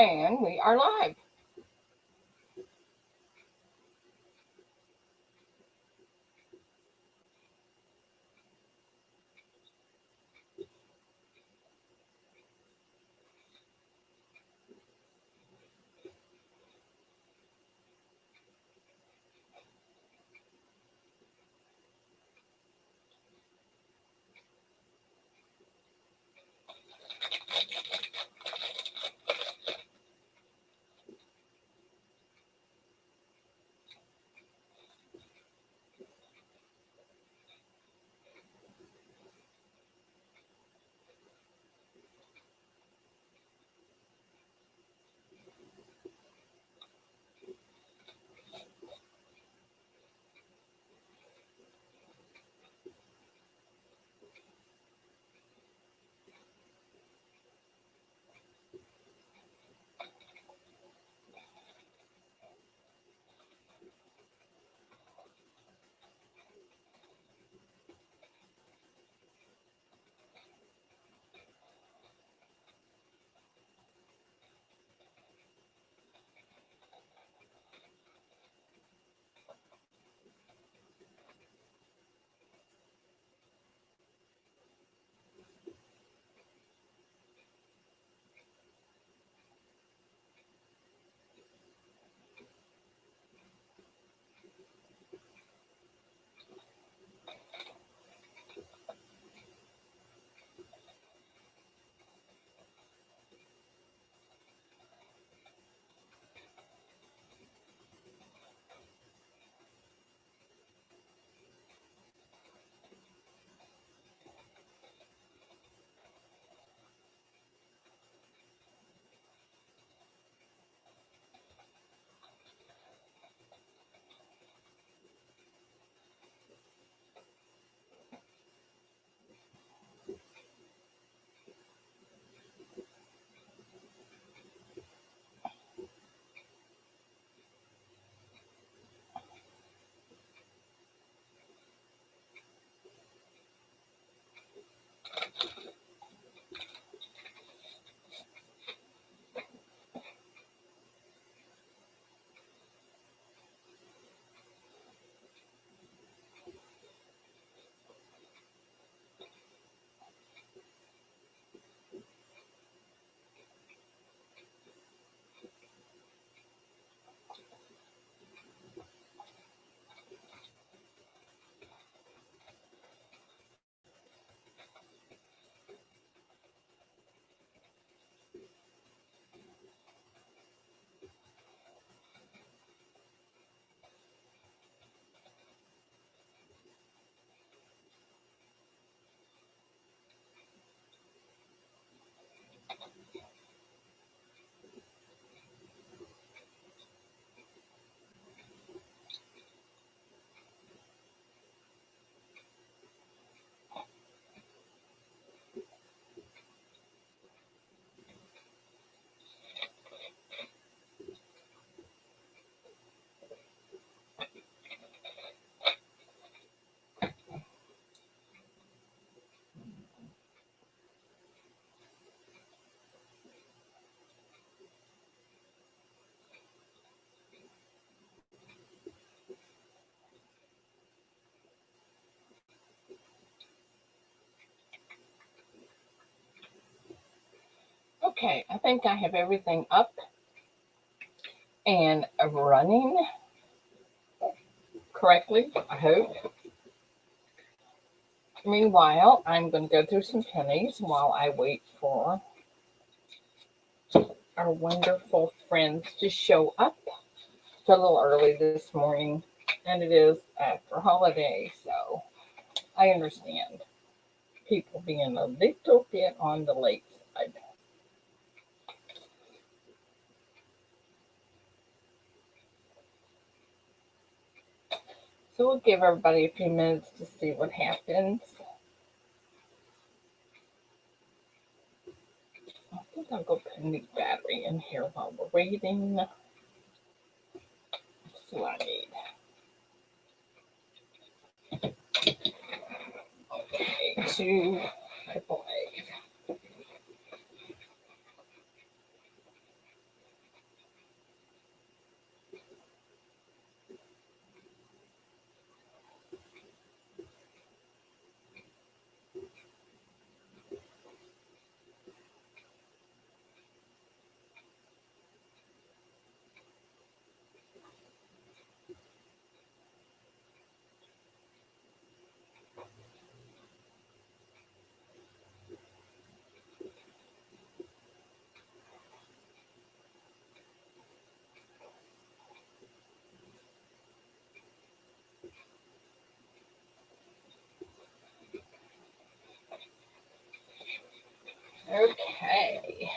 And we are live. Okay, I think I have everything up and running correctly, I hope. Meanwhile, I'm going to go through some pennies while I wait for our wonderful friends to show up. It's a little early this morning, and it is after holiday, so I understand people being a little bit on the late side. So we'll give everybody a few minutes to see what happens. I think I'll go put a new battery in here while we're waiting. Let's see what I need. Okay, 2 AAA. Okay.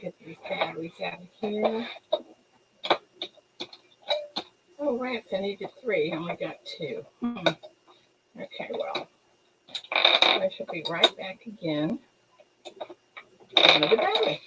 Get these batteries out of here. Oh, rats, I needed 3. I only got 2. Okay, well, I should be right back again with another battery.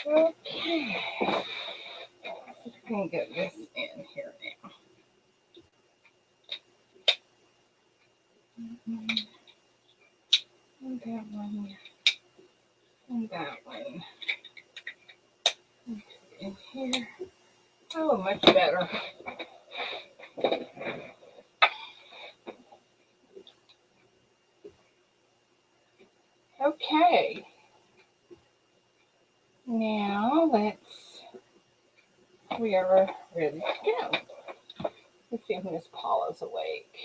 Okay. I can get this in here now. And that one. And that one. In here. Oh, much better. Okay. Now we are ready to go. Let's see if Miss Paula's awake.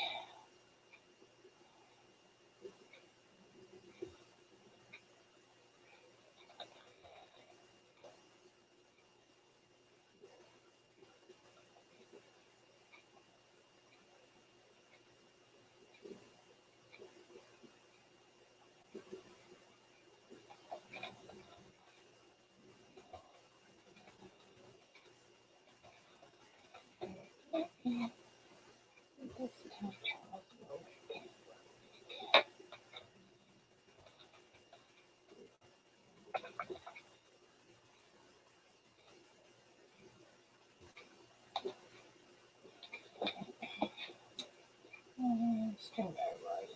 Stand by right.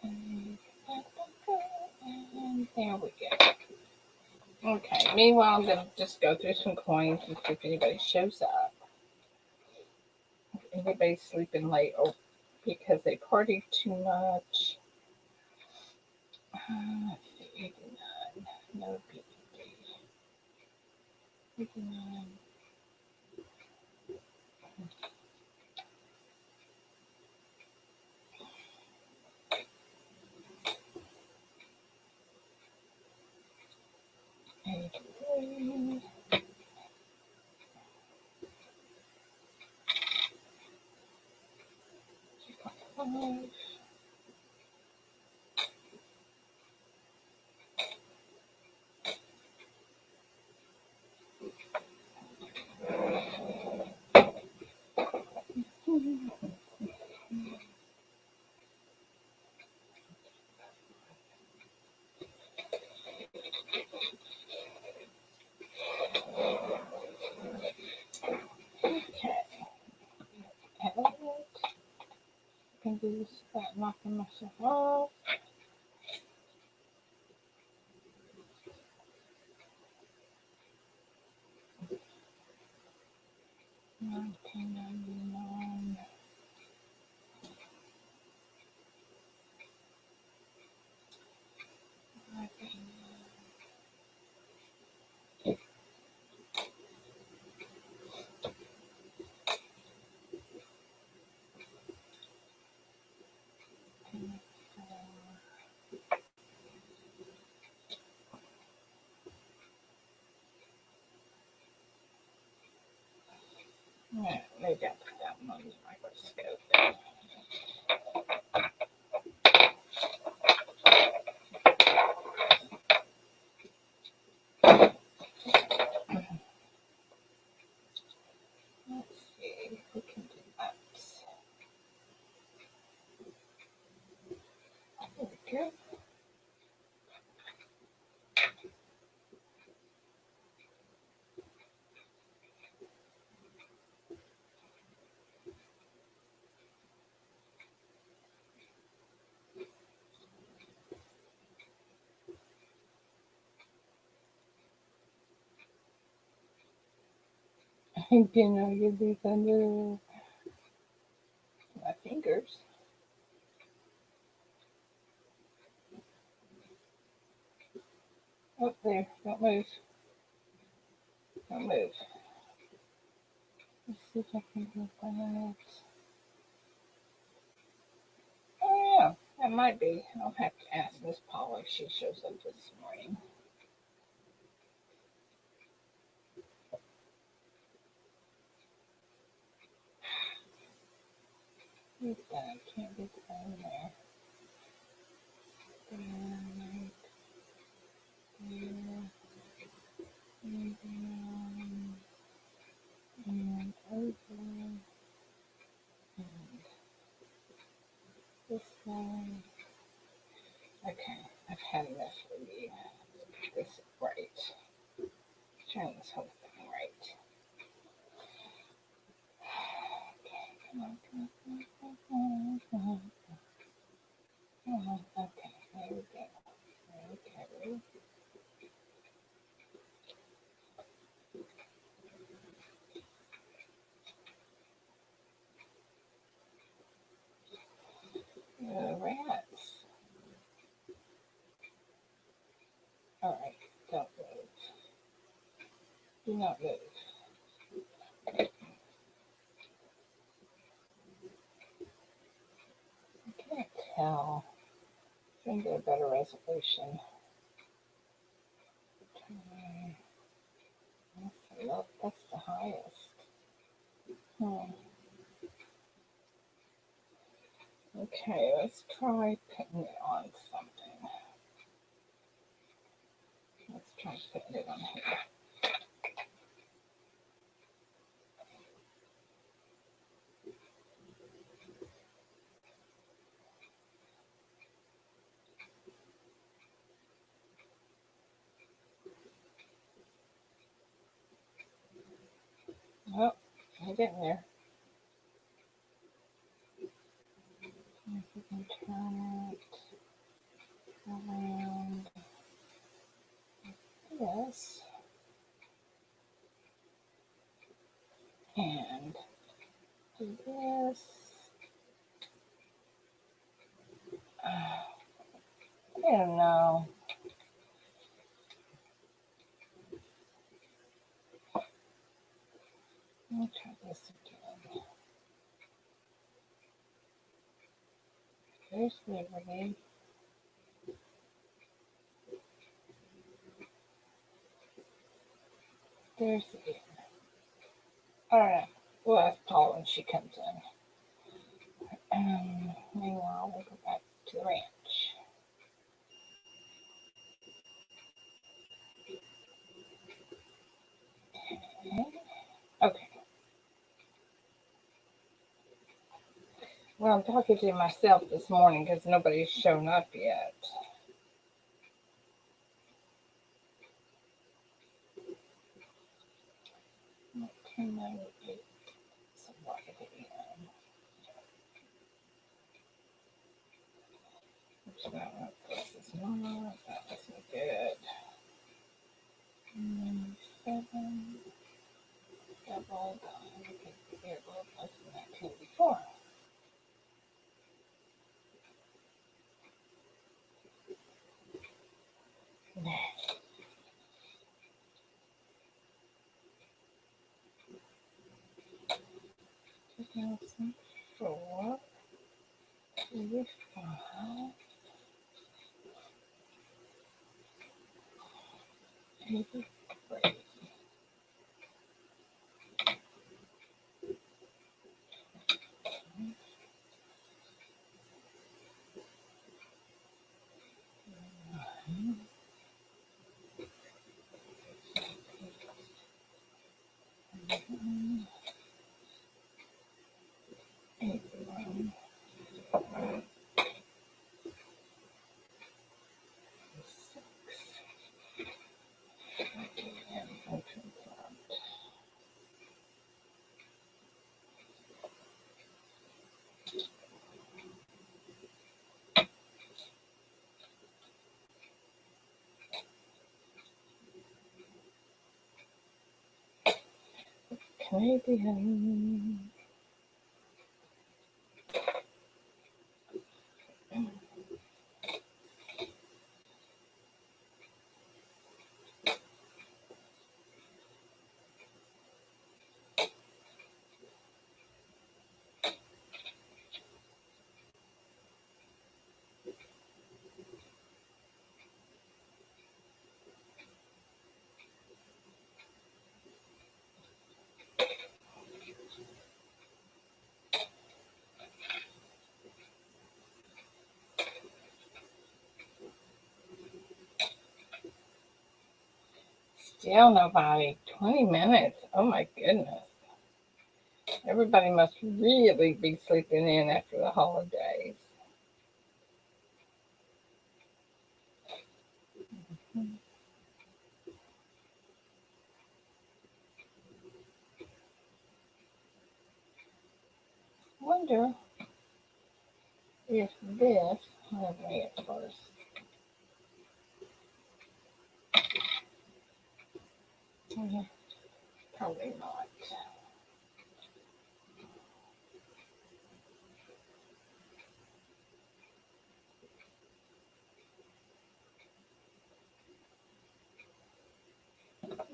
And there we go. Okay, meanwhile, I'm going to just go through some coins and see if anybody shows up. If anybody's sleeping late or because they partied too much. Let's see, 89. No PPD. 89. Okay. Edit. Can do this without knocking myself off. $19.99. Yeah, maybe I'll put that one on the microscope. Let's see if we can do that. There we go. Can I get these under my fingers? Up there. Don't move. Don't move. Let's see if I can get that. Oh, yeah. That might be. I'll have to ask Miss Paula if she shows up this morning. Get that. Can't get that in there. There, right there. And down. And over. And this way. Okay. I've had enough of you. Let's get this right. Turn this whole thing right. Okay. Come on. Come on. Come on. Come on. Come on. Come on. Okay. There we go. Okay. Rats. All right, don't move. Do not move. I can't tell. I can get a better resolution. Look, that's the highest. Okay, let's try putting it on something. Let's try putting it on here. Oh, I'm getting there. If we can turn it around this and do this. I don't know. Let me try this again. There's Liberty. There's the. All right. We'll ask Paul when she comes in. Meanwhile, we'll go back to the ranch. Okay. Well, I'm talking to myself this morning because nobody's shown up yet. Okay, this is not. That wasn't good. 7 double. Okay, here, we'll plus that 2 before. Thousand 4, 85, 83. Canadian. Still nobody. 20 minutes. Oh my goodness. Everybody must really be sleeping in after the holidays. Wonder if this, let me at first. Probably not.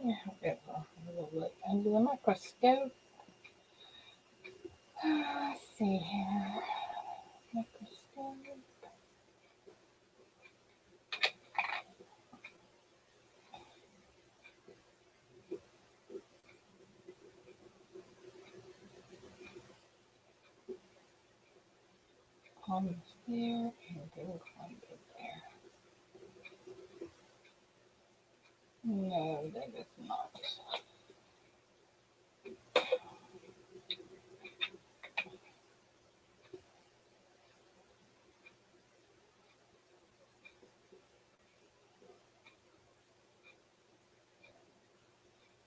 Yeah, have a little look under the microscope. Let's see here. Microscope. Almost there, and then climb it there. No, that is not.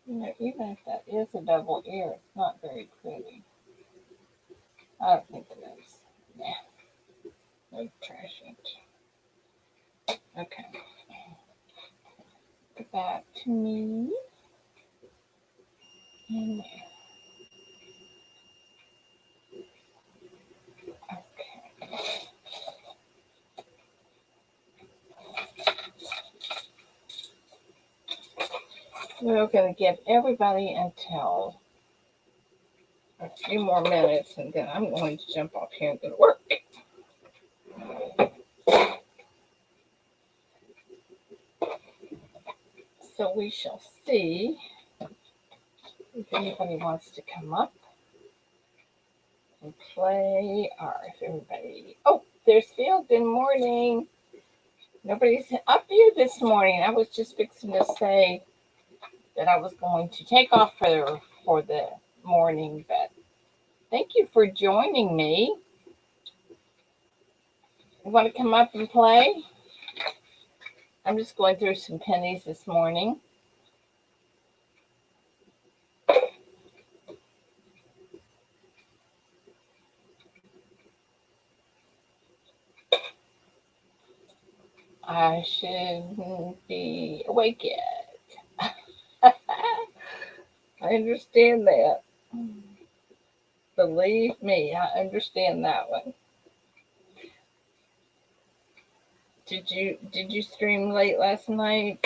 You know, even if that is a double ear, it's not very pretty. I don't think it is. Nah, no trash it. Okay. Get that to me. And there. Okay. We're going to give everybody until a few more minutes, and then I'm going to jump off here and go to work. So we shall see if anybody wants to come up and play, or if everybody. Oh, there's Phil. Good morning. Nobody's up here this morning. I was just fixing to say that I was going to take off for the morning, but thank you for joining me. You want to come up and play? I'm just going through some pennies this morning. I shouldn't be awake yet. I understand that. Believe me, I understand that one. Did you stream late last night?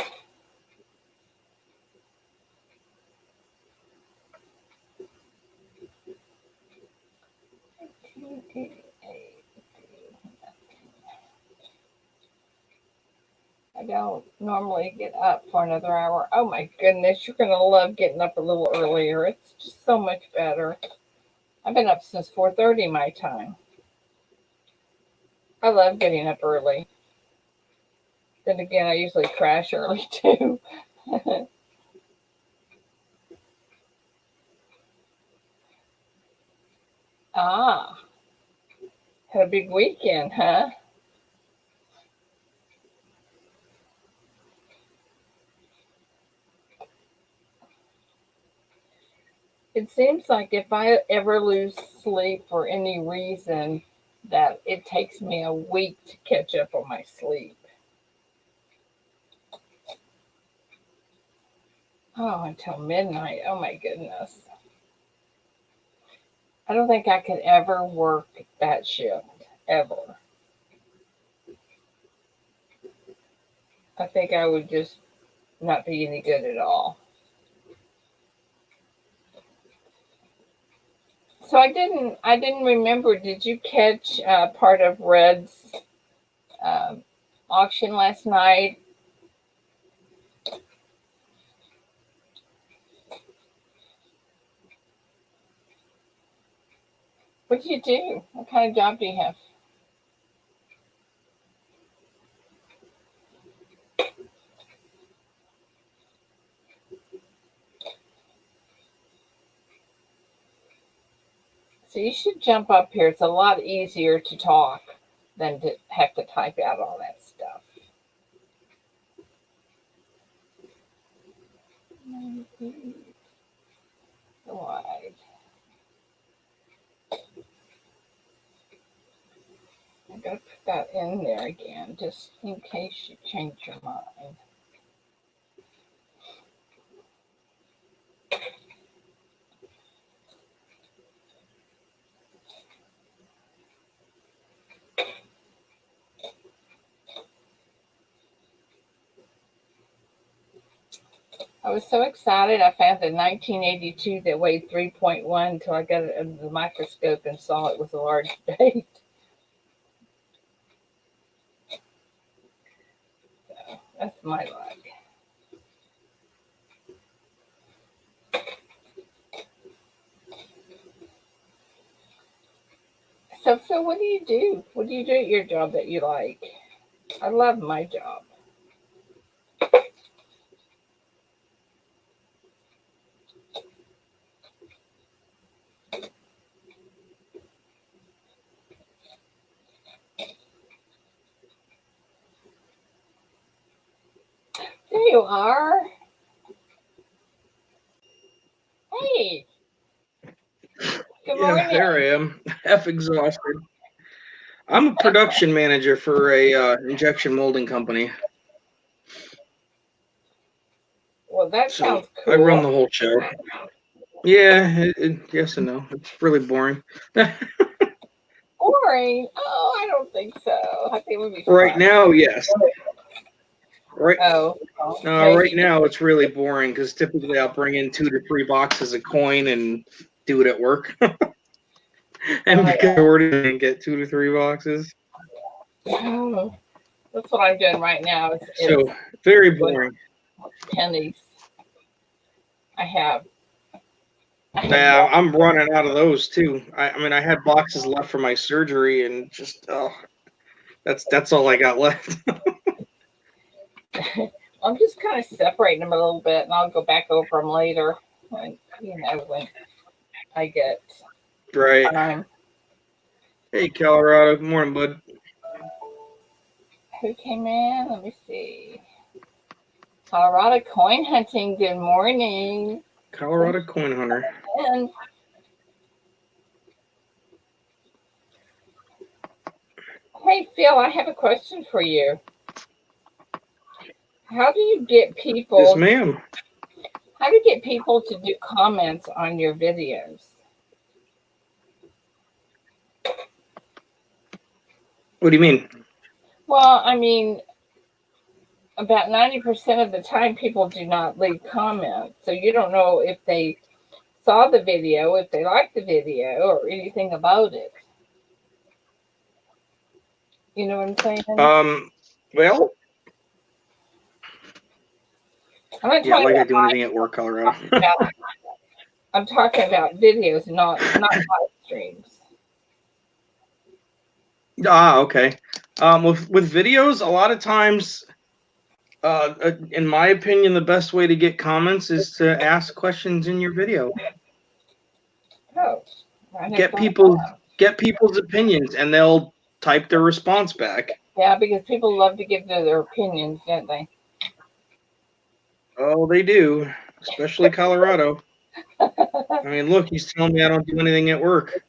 I don't normally get up for another hour. Oh my goodness, you're gonna love getting up a little earlier. It's just so much better. I've been up since 4:30 my time. I love getting up early. Then again, I usually crash early too. Ah, had a big weekend, huh? It seems like if I ever lose sleep for any reason, that it takes me a week to catch up on my sleep. Oh, until midnight. Oh my goodness. I don't think I could ever work that shift, ever. I think I would just not be any good at all. So I didn't remember. Did you catch part of Red's auction last night? What do you do? What kind of job do you have? So you should jump up here. It's a lot easier to talk than to have to type out all that stuff. Wide. I'm going to put that in there again, just in case you change your mind. I was so excited. I found a 1982 that weighed 3.1 until I got it under the microscope and saw it was a large date. So that's my luck. So Phil, what do you do? What do you do at your job that you like? I love my job. There you are. Hey. Good morning. There I am. Half exhausted. I'm a production manager for a injection molding company. Well, that sounds cool. I run the whole show. Yeah, yes and no. It's really boring. Boring? Oh, I don't think so. I think it would be Right fun. now, yes. Right. Oh. No, right now it's really boring because typically I'll bring in 2 to 3 boxes of coin and do it at work. And because I ordered and get 2 to 3 boxes. Oh, that's what I'm doing right now. So very boring. Pennies. I have. Yeah, I'm running out of those too. I mean, I had boxes left for my surgery, and just that's all I got left. I'm just kind of separating them a little bit, and I'll go back over them later when I get right. time. Hey, Colorado. Good morning, bud. Who came in? Let me see. Colorado Coin Hunting. Good morning. Colorado Coin Hunter. And hey, Phil, I have a question for you. How do you get people? Yes, ma'am. How do you get people to do comments on your videos? What do you mean? Well, I mean, about 90% of the time, people do not leave comments. So you don't know if they saw the video, if they liked the video, or anything about it. You know what I'm saying? Well, I'm not yeah, talking like I about do anything at work, Colorado. I'm talking about videos, not live streams. Okay. With videos, a lot of times, in my opinion, the best way to get comments is to ask questions in your video. Oh, Get people's opinions, and they'll type their response back. Yeah, because people love to give their opinions, don't they? Oh, they do, especially Colorado. I mean, look, he's telling me I don't do anything at work.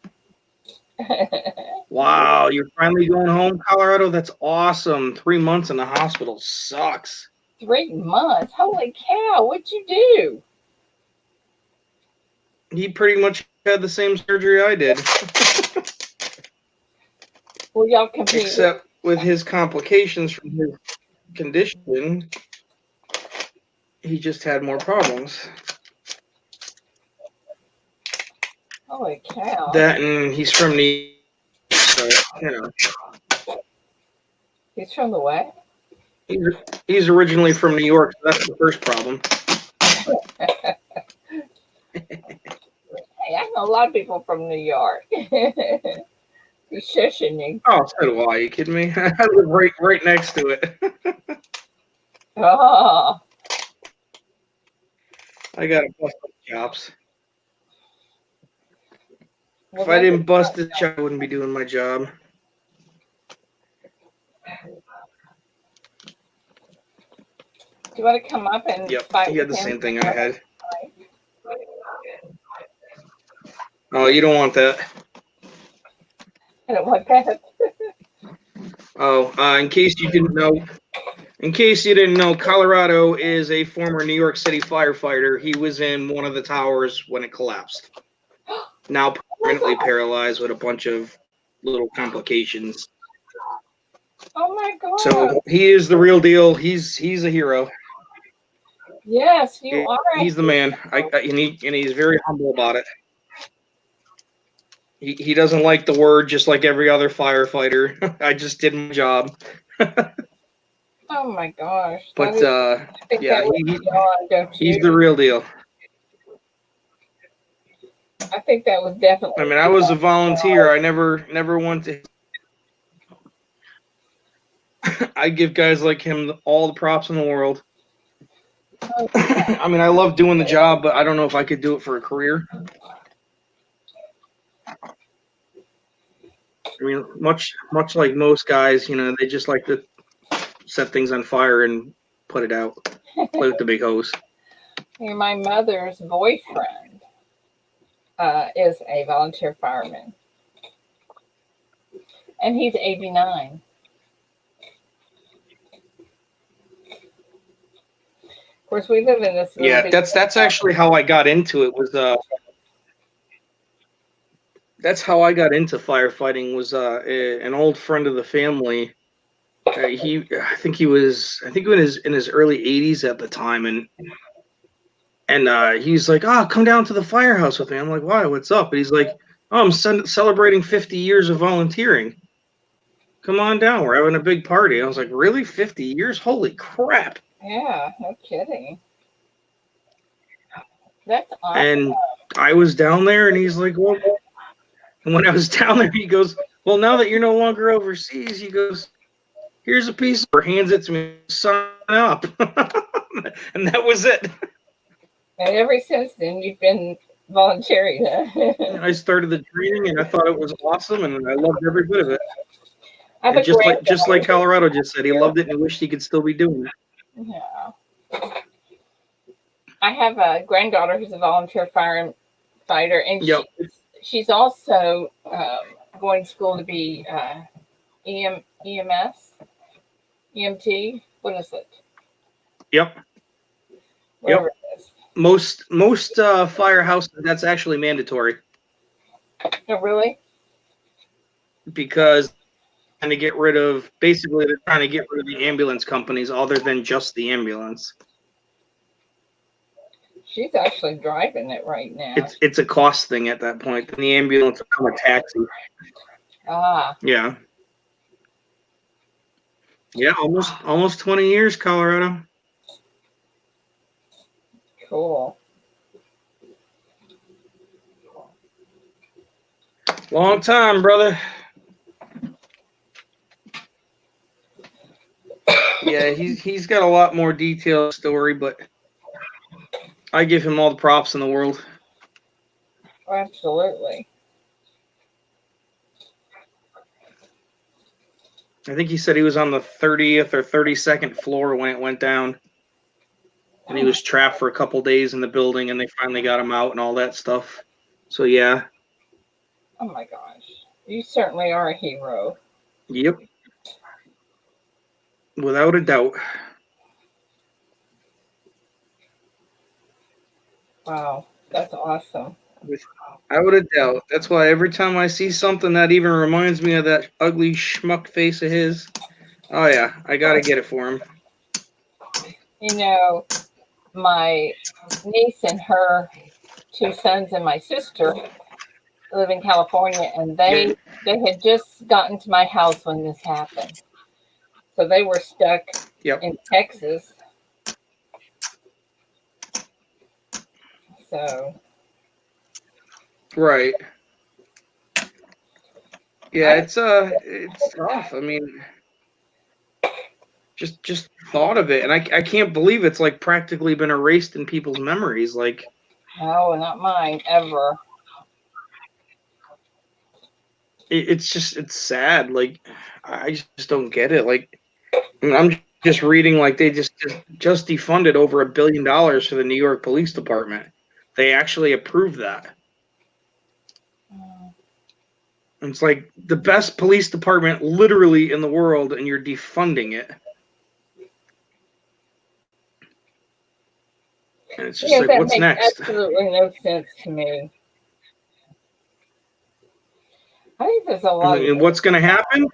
Wow, you're finally going home, Colorado? That's awesome. 3 months in the hospital sucks. 3 months? Holy cow, what'd you do? He pretty much had the same surgery I did, Well, y'all compete. except with his complications from his condition, he just had more problems. Holy cow. That and he's from New York, so, you know. He's from the what? He's originally from New York, so that's the first problem. Hey, I know a lot of people from New York. He's shushing you. Oh, so do I. Are you kidding me? I live right next to it. Oh, I got to bust up chops. well, If I didn't bust his chop, I wouldn't be doing my job. do you want to come up and Yep, fight he had with the him? same thing I had. Oh, you don't want that. I don't want that. Oh, in case you didn't know, Colorado is a former New York City firefighter. He was in one of the towers when it collapsed. Now permanently paralyzed with a bunch of little complications. Oh my god. So he is the real deal. He's a hero. Yes, you are. He's the man. And he's very humble about it. He doesn't like the word, just like every other firefighter. I just did my job. Oh my gosh. But yeah, he's the real deal. I think that was definitely. I mean, I was a volunteer. I never wanted to. I give guys like him all the props in the world. I mean, I love doing the job, but I don't know if I could do it for a career. I mean, much like most guys, you know, they just like to set things on fire and put it out, play with the big hose. My mother's boyfriend is a volunteer fireman, and he's 89. Of course, we live in this. Yeah, that's actually how I got into it. Was that's how I got into firefighting. Was an old friend of the family. I think he was in his early 80s at the time, and he's like, "Oh, come down to the firehouse with me." I'm like, "Why? What's up?" And he's like, "Oh, I'm celebrating 50 years of volunteering. Come on down. We're having a big party." I was like, "Really? 50 years? Holy crap!" Yeah, no kidding. That's awesome. And I was down there, and he's like, "Well," and when I was down there, he goes, "Well, now that you're no longer overseas," he goes, "Here's a piece of paper," hands it to me, sign up. And that was it. And ever since then, you've been volunteering. I started the training, and I thought it was awesome, and I loved every bit of it. I have And just like Colorado just said, he loved it and wished he could still be doing it. Yeah. I have a granddaughter who's a volunteer firefighter, and Yep. she's also going to school to be EMS, EMT. What is it? Yep. Whatever it is. Most firehouses, that's actually mandatory Oh, really? because they're trying to get rid of the ambulance companies other than just the ambulance. She's actually driving it right now. It's a cost thing at that point. Then the ambulance will become a taxi. Ah. Yeah. Yeah, almost 20 years, Colorado. Cool. Long time, brother. Yeah, he's got a lot more detailed story, but I give him all the props in the world. Absolutely. I think he said he was on the 30th or 32nd floor when it went down. And he was trapped for a couple days in the building, and they finally got him out and all that stuff. So, yeah. Oh, my gosh. You certainly are a hero. Yep. Without a doubt. Wow. That's awesome. Without a doubt. That's why every time I see something that even reminds me of that ugly schmuck face of his, oh yeah, I gotta get it for him. You know, my niece and her two sons and my sister live in California, and Yeah. they had just gotten to my house when this happened. So they were stuck Yep. in Texas. So Right. Yeah, I it's tough. I mean, just thought of it, and I can't believe it's like practically been erased in people's memories. Like no, not mine ever. it's sad. Like I just don't get it. Like I mean, I'm just reading like they just defunded over $1 billion for the New York Police Department. They actually approved that. Mm. And it's like the best police department literally in the world, and you're defunding it. And it's just Yeah, like, that what's makes next? absolutely no sense to me. I think there's a lot of And what's going to happen?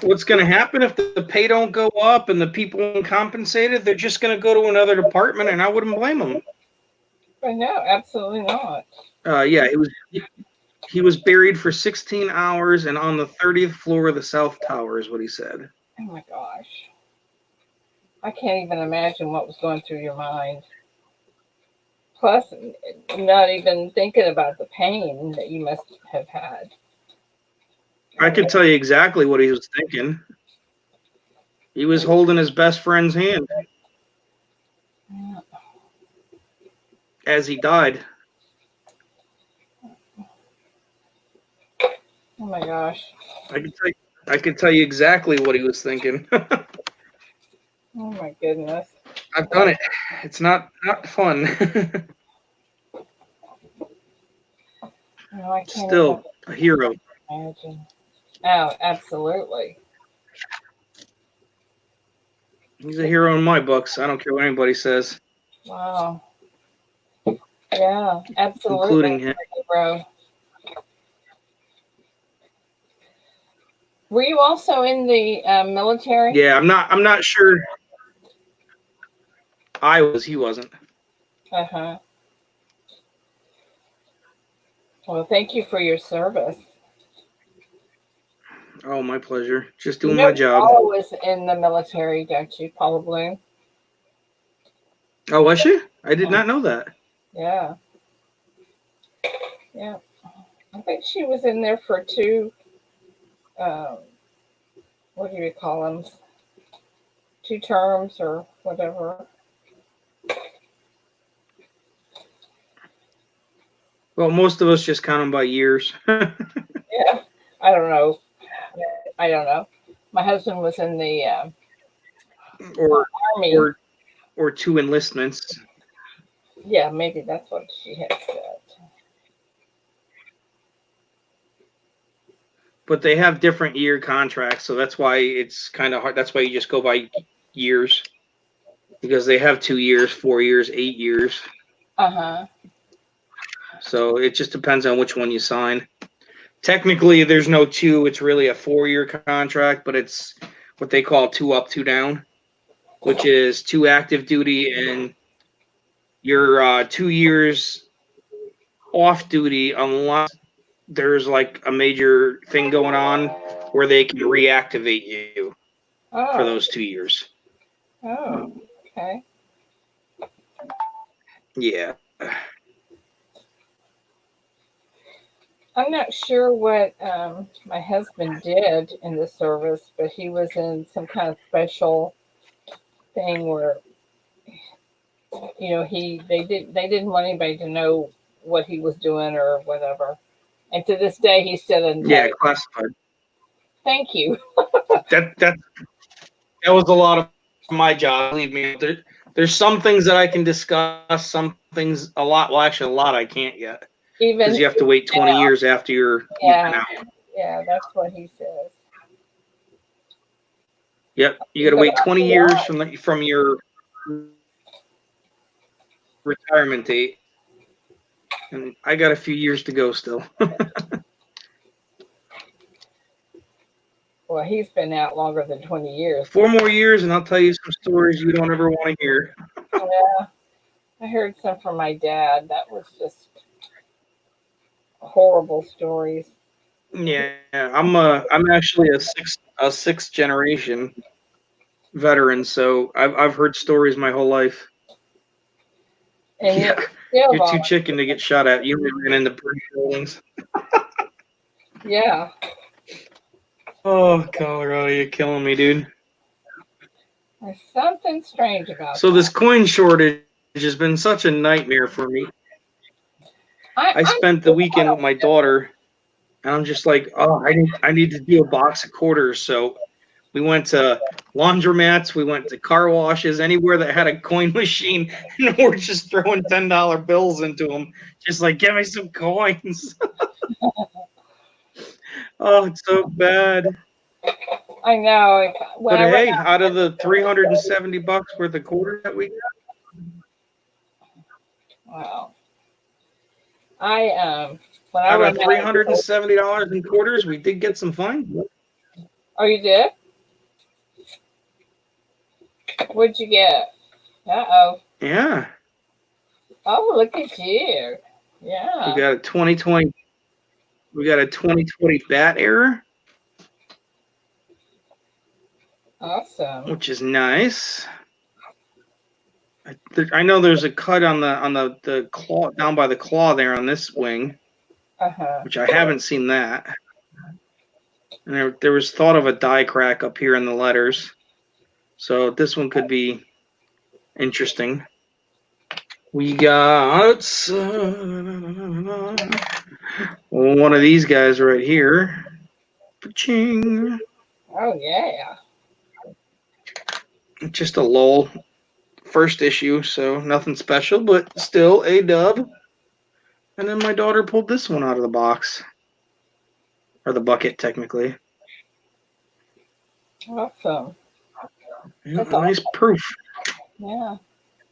What's going to happen if the pay don't go up and the people aren't compensated? They're just going to go to another department, and I wouldn't blame them. no, absolutely not. Yeah, he was buried for 16 hours and on the 30th floor of the South Tower, is what he said. Oh my gosh. I can't even imagine what was going through your mind. Plus, not even thinking about the pain that you must have had. I could tell you exactly what he was thinking. He was holding his best friend's hand as he died. Oh my gosh. I could tell you exactly what he was thinking. Oh my goodness. I've done it. It's not fun. No, I can't Still a hero. even imagine. Oh, absolutely. He's a hero in my books. I don't care what anybody says, Wow. Yeah, absolutely. including him. Bro. Were you also in the military? Yeah, I'm not sure. I was. He wasn't. Uh-huh. Well, thank you for your service. Oh, my pleasure. Just You doing know, my job. Paula was in the military, don't you, Paula Bloom? Oh, was she? I did not know that. Yeah. Yeah. I think she was in there for two, what do you call them? 2 terms or whatever. Well, most of us just count them by years. Yeah. I don't know. I don't know. My husband was in the or Army. or 2 enlistments. Yeah, maybe that's what she had said. But they have different year contracts, so that's why it's kind of hard. That's why you just go by years, because they have 2 years, 4 years, 8 years. Uh-huh. So it just depends on which one you sign. Technically, there's no 2. It's really a 4-year contract, but it's what they call 2 up, 2 down, which is 2 active duty and your 2 years off duty, unless there's like a major thing going on where they can reactivate you for those 2 years. Oh, okay. Yeah. I'm not sure what my husband did in the service, but he was in some kind of special thing where, you know, they didn't want anybody to know what he was doing or whatever. And to this day, he's still in touch. Yeah, classified. Thank you. That was a lot of my job. Believe me, there's some things that I can discuss. Some things a lot. Well, actually, a lot I can't yet, because you have to wait 20 years after you've been out. Yeah, that's what he says. Yep, you got to wait 20 years from your retirement date. And I got a few years to go still. Well, he's been out longer than 20 years. 4 more years, and I'll tell you some stories you don't ever want to hear. Yeah, I heard some from my dad. That was just horrible stories. Yeah, I'm actually a sixth generation veteran, so I've heard stories my whole life. And Yeah, still you're too chicken to get shot at. You ran into burning buildings. Yeah. Oh, Colorado, you're killing me, dude. There's something strange about So that. this coin shortage has been such a nightmare for me. I spent the weekend with my daughter, and I'm just like, oh, I need to do a box of quarters. So we went to laundromats, we went to car washes, anywhere that had a coin machine, and we're just throwing $10 bills into them, just like, give me some coins. Oh, it's so bad. I know. But hey, out of the $370 worth of quarters that we got, Wow. When I out went of $370 in quarters, we did get some fines. Oh, you did? What'd you get? Uh-oh. Yeah. Oh, look at you. Yeah. We got a 2020. We got a 2020 bat error, Awesome. which is nice. I know there's a cut on the claw down by the claw there on this wing, which I haven't seen that. And there was thought of a die crack up here in the letters, so this one could be interesting. We got one of these guys right here. Cha-ching. Oh, yeah. Just a lull. First issue, so nothing special, but still a dub. And then my daughter pulled this one out of the box. Or the bucket, technically. Awesome. Yeah, nice proof. Yeah.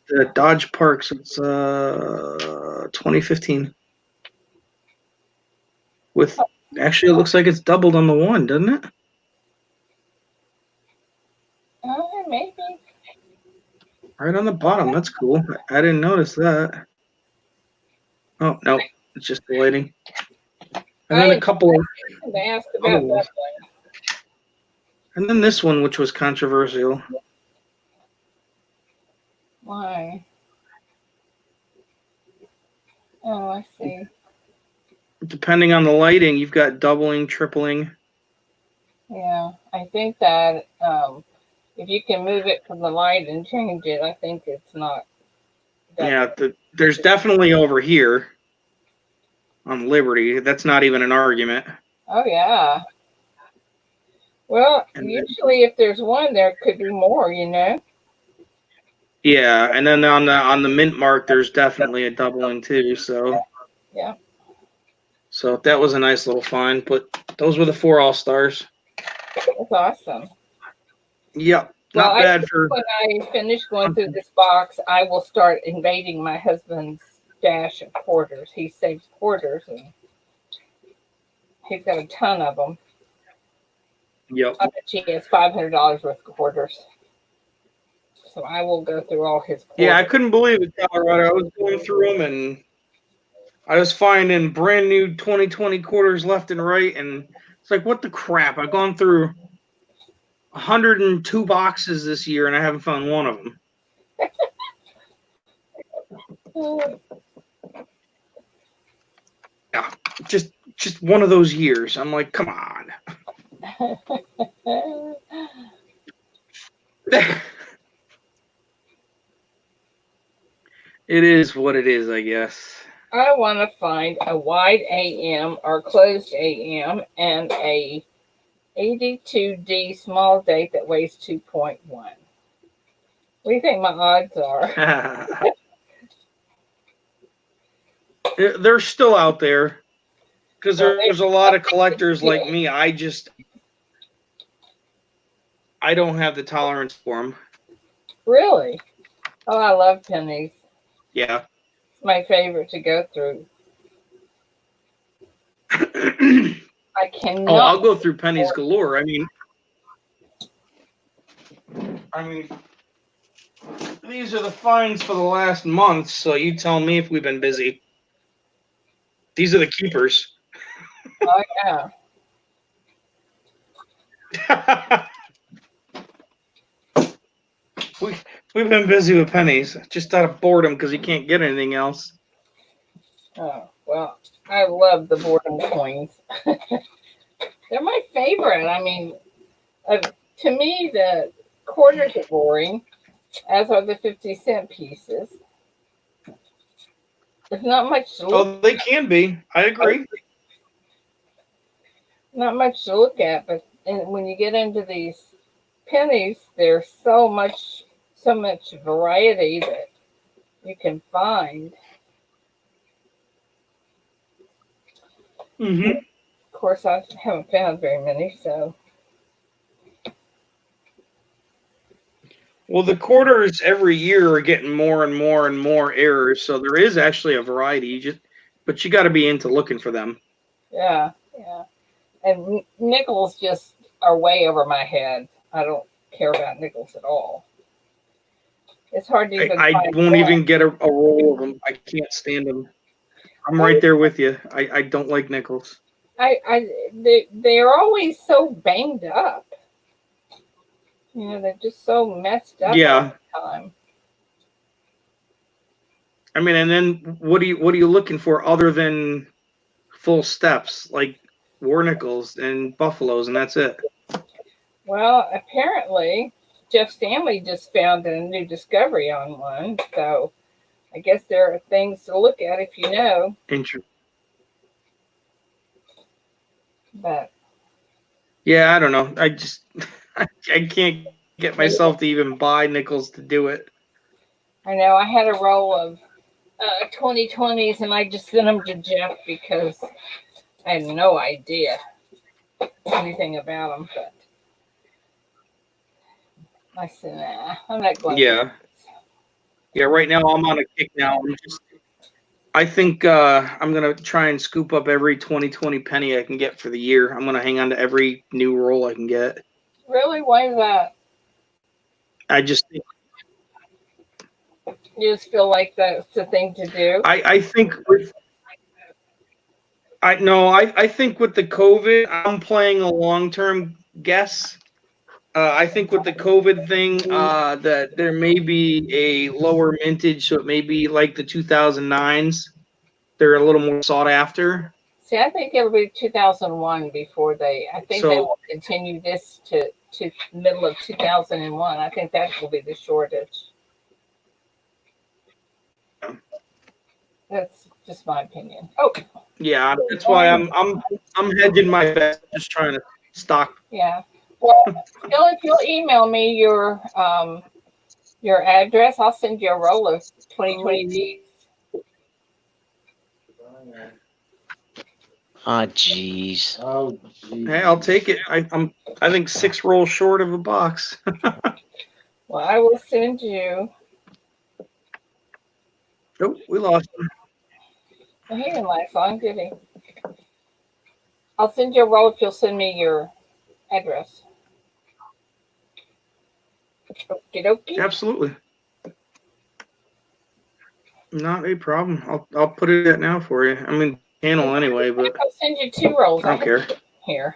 The Dodge Parks, it's 2015. Actually, it looks like it's doubled on the one, doesn't it? Oh, maybe. Right on the bottom. That's cool. I didn't notice that. Oh, no. It's just the lighting. And then a couple of other ones. And then this one, which was controversial. Why? Oh, I see. Depending on the lighting, you've got doubling, tripling. Yeah, I think that if you can move it from the light and change it, I think it's not. Yeah, there's definitely over here on Liberty. That's not even an argument. Oh, yeah. Well, usually if there's one, there could be more, you know? Yeah, and then on the mint mark, there's definitely a doubling too. So yeah. So that was a nice little find. But those were the 4 All-Stars. That's awesome. Yep, not bad for. When I finish going through this box, I will start invading my husband's stash of quarters. He saves quarters, and he's got a ton of them. Yep. I bet he has $500 worth of quarters. So I will go through all his quarters. Yeah, I couldn't believe it, Colorado. I was going through them, and I was finding brand new 2020 quarters left and right, and it's like, what the crap? I've gone through 102 boxes this year, and I haven't found one of them. Yeah, just one of those years. I'm like, come on. It is what it is, I guess. I want to find a wide AM or closed AM and a 82D small date that weighs 2.1. What do you think my odds are? They're still out there because there's a lot of collectors like me. I don't have the tolerance for them. Really? Oh, I love pennies. Yeah. It's my favorite to go through. I Oh, cannot. I'll go through pennies galore. I mean, these are the finds for the last month, so you tell me if we've been busy. These are the keepers. Oh, yeah. We've been busy with pennies, just out of boredom because you can't get anything else. Oh, well, I love the boredom coins. They're my favorite. I mean, to me, the quarters are boring, as are the 50-cent pieces. There's not much to look. Oh, they can be. I agree. Not much to look at, but when you get into these pennies, there's so much variety that you can find. Mm-hmm. Of course, I haven't found very many, so. Well, the quarters every year are getting more and more and more errors, so there is actually a variety. But you got to be into looking for them. Yeah, yeah. And nickels just are way over my head. I don't care about nickels at all. It's hard to even. I find won't one. even get a roll of them. I can't stand them. I'm right there with you. I don't like nickels. They're always so banged up. You know, they're just so messed up Yeah. all the time. I mean, and then what are you looking for other than full steps like war nickels and buffaloes, and that's it? Well, apparently Jeff Stanley just found a new discovery on one, so I guess there are things to look at if you know. Interesting. But yeah, I don't know. I just I can't get myself to even buy nickels to do it. I know I had a roll of 2020s, and I just sent them to Jeff because I had no idea anything about them. But I said, nah, I'm not going. Yeah. Yeah, right now I'm on a kick now. I think I'm gonna try and scoop up every 2020 penny I can get for the year. I'm gonna hang on to every new roll I can get. Really? Why is that? I just think You just feel like that's the thing to do? I think with I think with the COVID, I'm playing a long-term guess. I think with the COVID thing, that there may be a lower mintage, so it may be like the 2009s. They're a little more sought after. See, I think it'll be 2001 before I think they So will continue this to middle of 2001. I think that will be the shortage. That's just my opinion. Oh, yeah, that's why I'm hedging my bet, just trying to stock. yeah. Well, Bill, if you'll email me your address, I'll send you a roll of 2020 Ah, jeez. Oh, geez. Hey, I'll take it. I think 6 rolls short of a box. Well, I will send you. Oh, we lost him. Well, he didn't last long, did he? I'll send you a roll if you'll send me your address. Okie dokie. Absolutely. Not a problem. I'll put it at now for you. I'm in channel anyway, but I'll send you 2 rolls. I don't care. Here.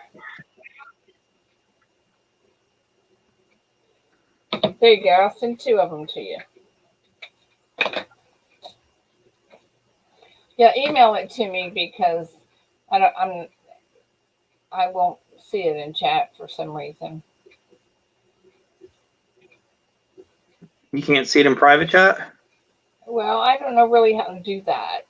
There you go. I'll send 2 of them to you. Yeah, email it to me because I won't see it in chat for some reason. You can't see it in private chat? Well, I don't know really how to do that.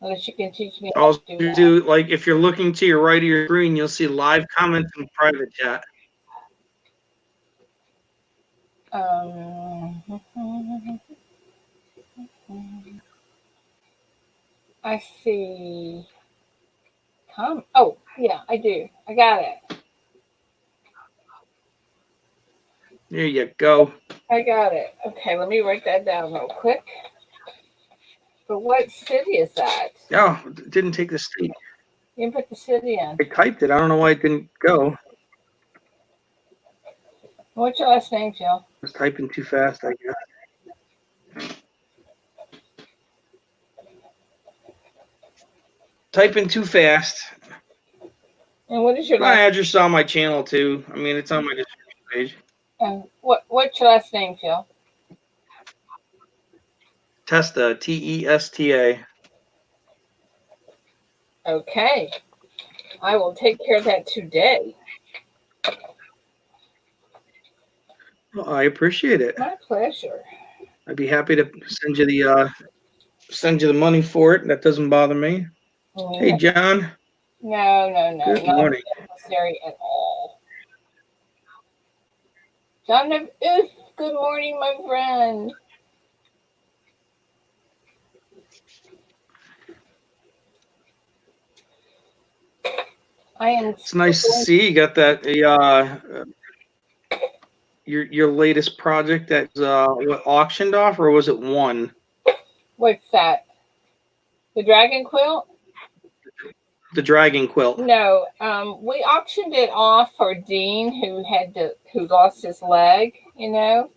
Unless you can teach me how All to do you that. do, like if you're looking to your right of your screen, you'll see live comments in private chat. I see. Oh, yeah, I do. I got it. There you go. I got it. Okay, let me write that down real quick. But what city is that? Oh, it didn't take the state. You didn't put the city in. I typed it. I don't know why it didn't go. What's your last name, Phil? I was typing too fast, I guess. Typing too fast. And what is your My last? address is on my channel too. I mean, it's on my description page. And what's your last name, Phil? Testa, Testa. Okay, I will take care of that today. Well, I appreciate it. My pleasure. I'd be happy to send you the money for it. That doesn't bother me. Hey, John. No, Good not morning. necessary at all. John, oof, good morning, my friend. I am. It's nice to see you got that. Your latest project that's what, auctioned off, or was it one? What's that? The dragon quilt? The dragon quilt. No, we auctioned it off for Dean, who lost his leg, and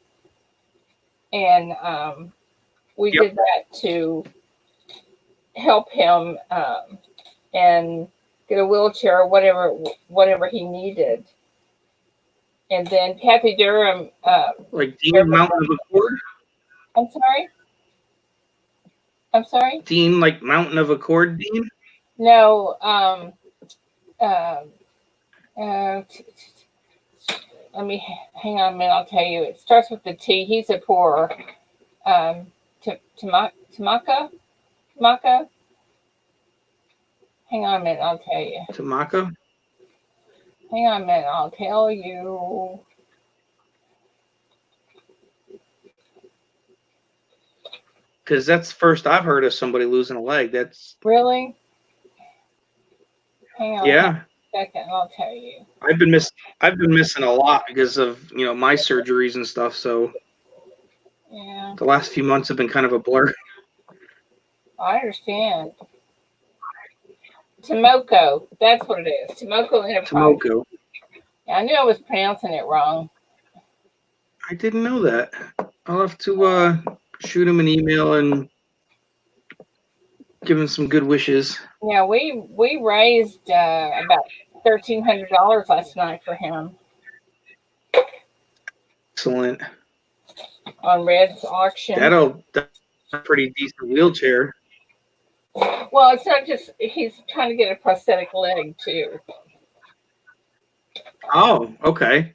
we Yep. did that to help him and get a wheelchair or whatever he needed. And then Kathy Durham. Like Dean Mountain of Accord? I'm sorry? Dean, like Mountain of Accord, Dean? No, let me hang on a minute. I'll tell you. It starts with the T. He's a poor. Tamaka. Hang on a minute. I'll tell you. Tamaka? Hang on a minute. I'll tell you. Because that's the first I've heard of somebody losing a leg. That's Really? Hang on. yeah. A second. I'll tell you. I've been missing a lot because of my surgeries and stuff. So Yeah, the last few months have been kind of a blur. I understand. Tomoko. That's what it is. Tomoko Enterprise. Tomoko. Yeah, I knew I was pronouncing it wrong. I didn't know that. I'll have to shoot him an email and give him some good wishes. Yeah, we raised about $1,300 last night for him Excellent. on Red's auction. That's a pretty decent wheelchair. Well, it's not just, he's trying to get a prosthetic leg too. Oh, okay.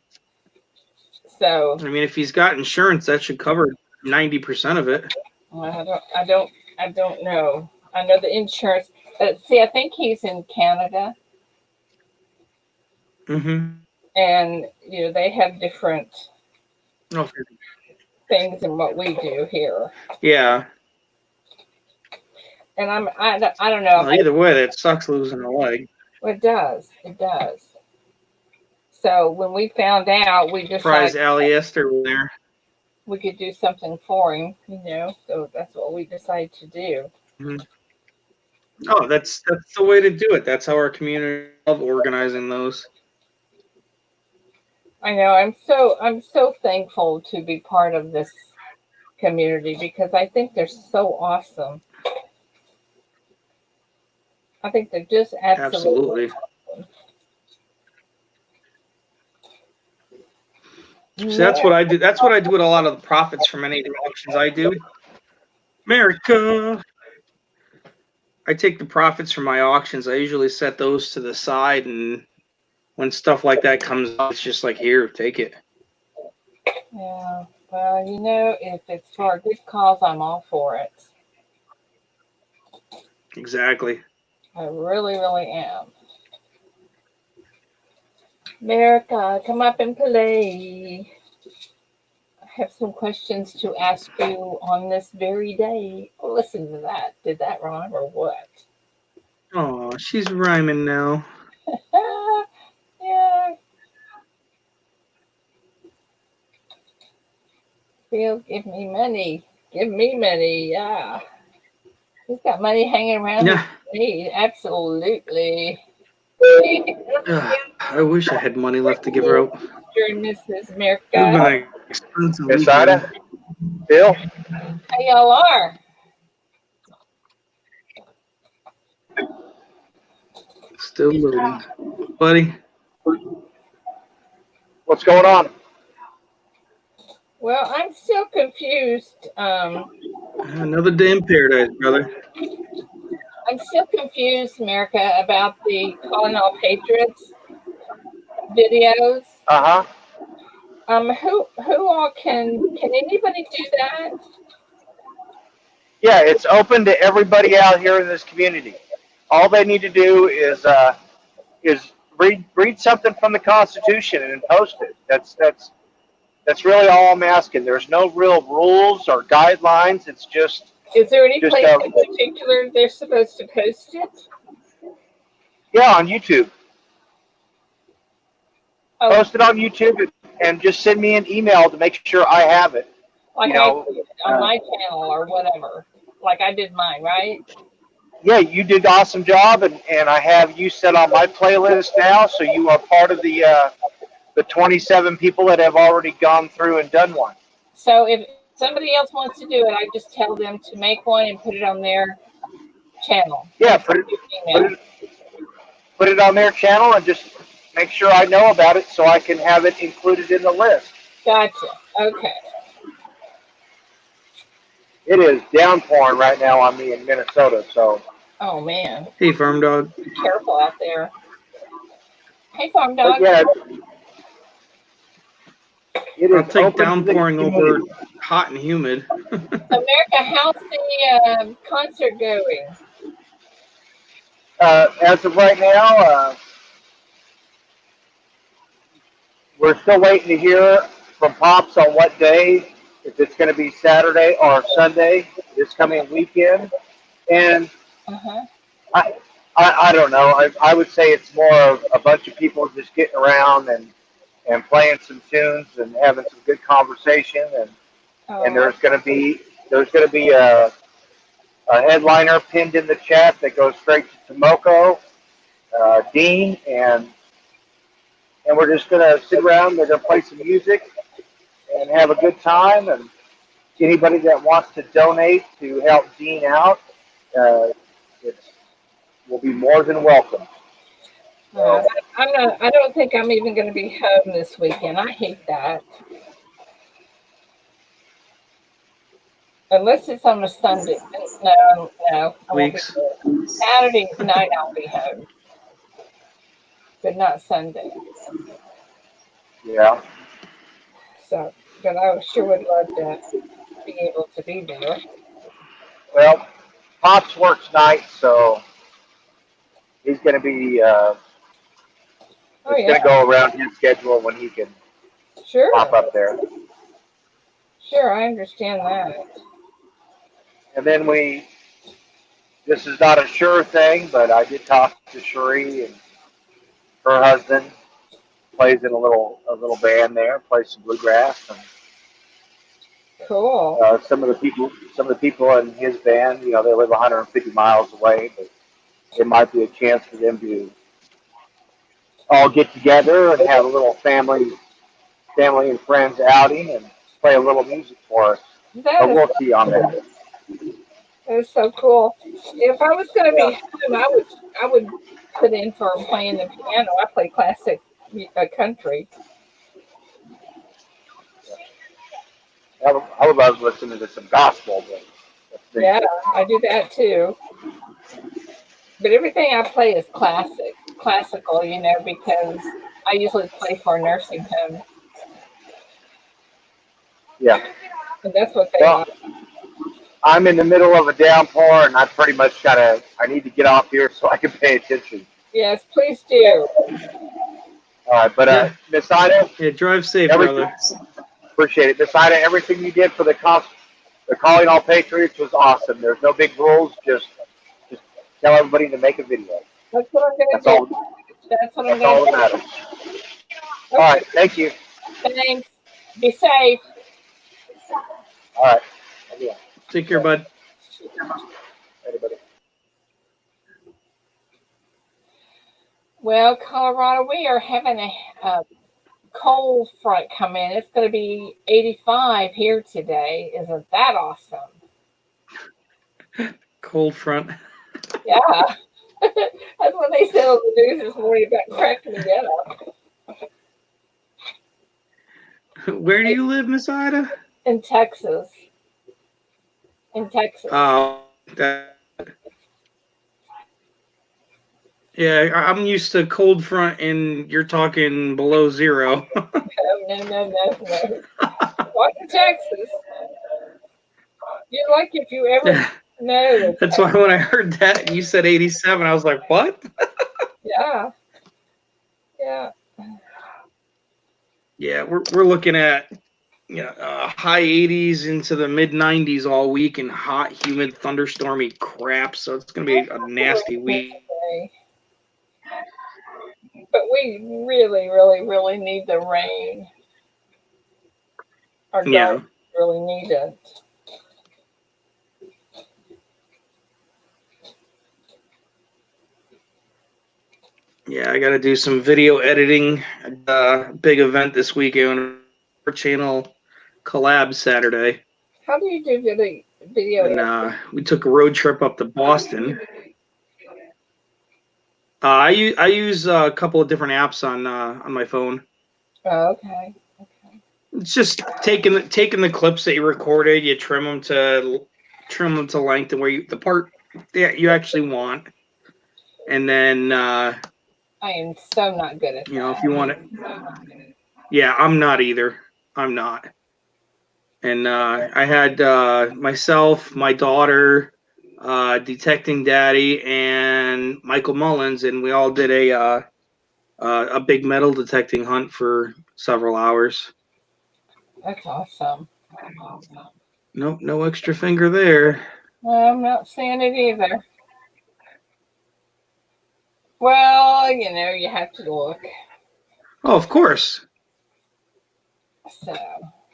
So I mean, if he's got insurance, that should cover 90% of it. I don't know. I know the insurance. See, I think he's in Canada, Mm-hmm. and they have different Okay. things than what we do here. Yeah. And I don't know. Well, either way, that sucks losing a leg. It does. So when we found out, we Surprised decided Ali Esther was there. we could do something for him, So that's what we decided to do. Mm-hmm. Oh, that's the way to do it. That's how our community love organizing those. I know. I'm so thankful to be part of this community because I think they're so awesome. I think they're just absolutely awesome. So that's what I do. That's what I do with a lot of the profits from any of the auctions I do. America. I take the profits from my auctions. I usually set those to the side, and when stuff like that comes up, it's just like, here, take it. Yeah. Well, if it's for a good cause, I'm all for it. Exactly. I really, really am. America, come up and play. I have some questions to ask you on this very day. Oh, listen to that. Did that rhyme or what? Oh, she's rhyming now. Yeah. Phil, give me money. Give me money. Yeah. He's got money hanging around Yeah. his knee. Absolutely. I wish I had money left to give her out. Mr. and Mrs. It's America. been an expensive Miss weekend. Ida, Bill, How y'all are? Still loading. Buddy, what's going on? Well, I'm still confused. another day in paradise, brother. I'm still confused, America, about the Calling All Patriots videos. Uh-huh. Who all can anybody do that? Yeah, it's open to everybody out here in this community. All they need to do is read something from the Constitution and post it. That's really all I'm asking. There's no real rules or guidelines. It's just Is there any Just, place in particular they're supposed to post it? yeah, on YouTube. Oh, Post it on YouTube and just send me an email to make sure I have it. like you know, I did on my channel or whatever. Like I did mine, right? Yeah, you did an awesome job, and I have you set on my playlist now, so you are part of the 27 people that have already gone through and done one. So if somebody else wants to do it, I just tell them to make one and put it on their channel. Yeah, put it on their channel and just make sure I know about it so I can have it included in the list. Gotcha. Okay. It is downpouring right now on me in Minnesota, so. Oh man. Hey, farm dog. Be careful out there. Hey, farm But dog. yeah, it I'll is take open to the downpouring over community. hot and humid. America, how's the concert going? As of right now, we're still waiting to hear from Pops on what day, if it's going to be Saturday or Sunday this coming weekend. And Uh-huh. I don't know. I would say it's more of a bunch of people just getting around and playing some tunes and having some good conversation. And there's going to be a headliner pinned in the chat that goes straight to Tomoko, Dean, and we're just going to sit around. They're going to play some music and have a good time. And anybody that wants to donate to help Dean out, will be more than welcome. I don't think I'm even going to be home this weekend. I hate that. Unless it's on a Sunday. No. I won't be Weeks. home. Saturday night I'll be home. But not Sunday. Yeah. So, but I sure would love to be able to be there. Well, Pops works nights, so he's going to be Oh going yeah, to go around his schedule when he can sure, pop up there. sure. I understand that. And then this is not a sure thing, but I did talk to Cherie, and her husband plays in a little band there, plays some bluegrass, and Cool. some of the people in his band, they live 150 miles away, but it might be a chance for them to all get together and have a little family and friends outing and play a little music for us. But we'll see on that. That is so cool. If I was going to be home, I would put in for playing the piano. I play classic country. I would love listening to some gospel. But Yeah, I do that too. But everything I play is classical, because I usually play for a nursing home. Yeah. And that's what they Well, are. I'm in the middle of a downpour, and I pretty much I need to get off here so I can pay attention. Yes, please do. All right, but Miss Ida, Yeah, drive safe, everything, brother. appreciate it. Miss Ida, everything you did for the Calling All Patriots was awesome. There's no big rules, just tell everybody to make a video. That's what I'm going That's to all. do. That's what I'm That's all going that to matters. All right, thank you. do. Thanks. Be safe. All right. Yeah. Take care, bud. Anybody? Well, Colorado, we are having a cold front come in. It's going to be 85 here today. Isn't that awesome? Cold front. Yeah. That's what they said on the news this morning about cracking me up. Where do you live, Miss Ida? In Texas. In Texas. Oh, yeah, I'm used to cold front, and you're talking below zero. No. What in Texas? You're like if you ever know. That's why when I heard that and you said 87, I was like, what? Yeah. Yeah, we're looking at high 80s into the mid 90s all week and hot, humid, thunderstormy crap. So it's gonna be a nasty week. But we really need the rain. Our dogs really need it. Yeah, I got to do some video editing. Big event this weekend. Our channel collab Saturday. How do you do video editing? And we took a road trip up to Boston. I use a couple of different apps on my phone. Oh, okay. It's just taking the clips that you recorded, you trim them to length and where the part that you actually want, and then I am so not good at that. if you want it. Yeah, I'm not either. I'm not. And I had myself, my daughter, Detecting Daddy, and Michael Mullins, and we all did a big metal detecting hunt for several hours. That's awesome. Nope, no extra finger there. I'm not seeing it either. Well, you have to look. Oh, of course. So.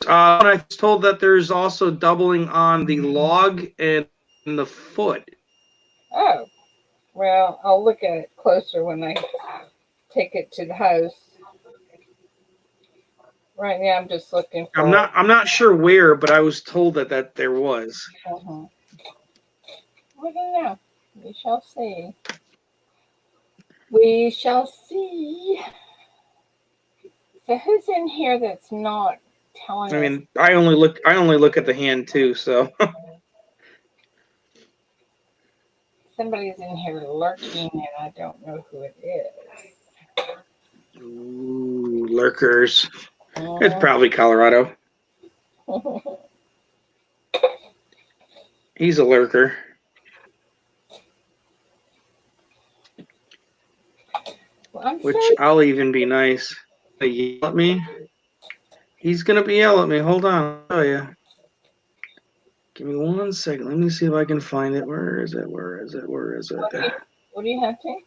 I was told that there's also doubling on the log and the foot. Oh, well, I'll look at it closer when I take it to the house. Right now, I'm just looking for. I'm not sure where, but I was told that there was. I don't know. We shall see. We shall see. So who's in here that's not telling us? I mean, I only look at the hand too, so. Somebody's in here lurking, and I don't know who it is. Ooh, lurkers. It's probably Colorado. He's a lurker. Well, which I'll even be nice. They yell at me. He's gonna be yell at me. Hold on, I'll tell you. Give me 1 second. Let me see if I can find it. Where is it? Where is it? Where is it? What do you have to?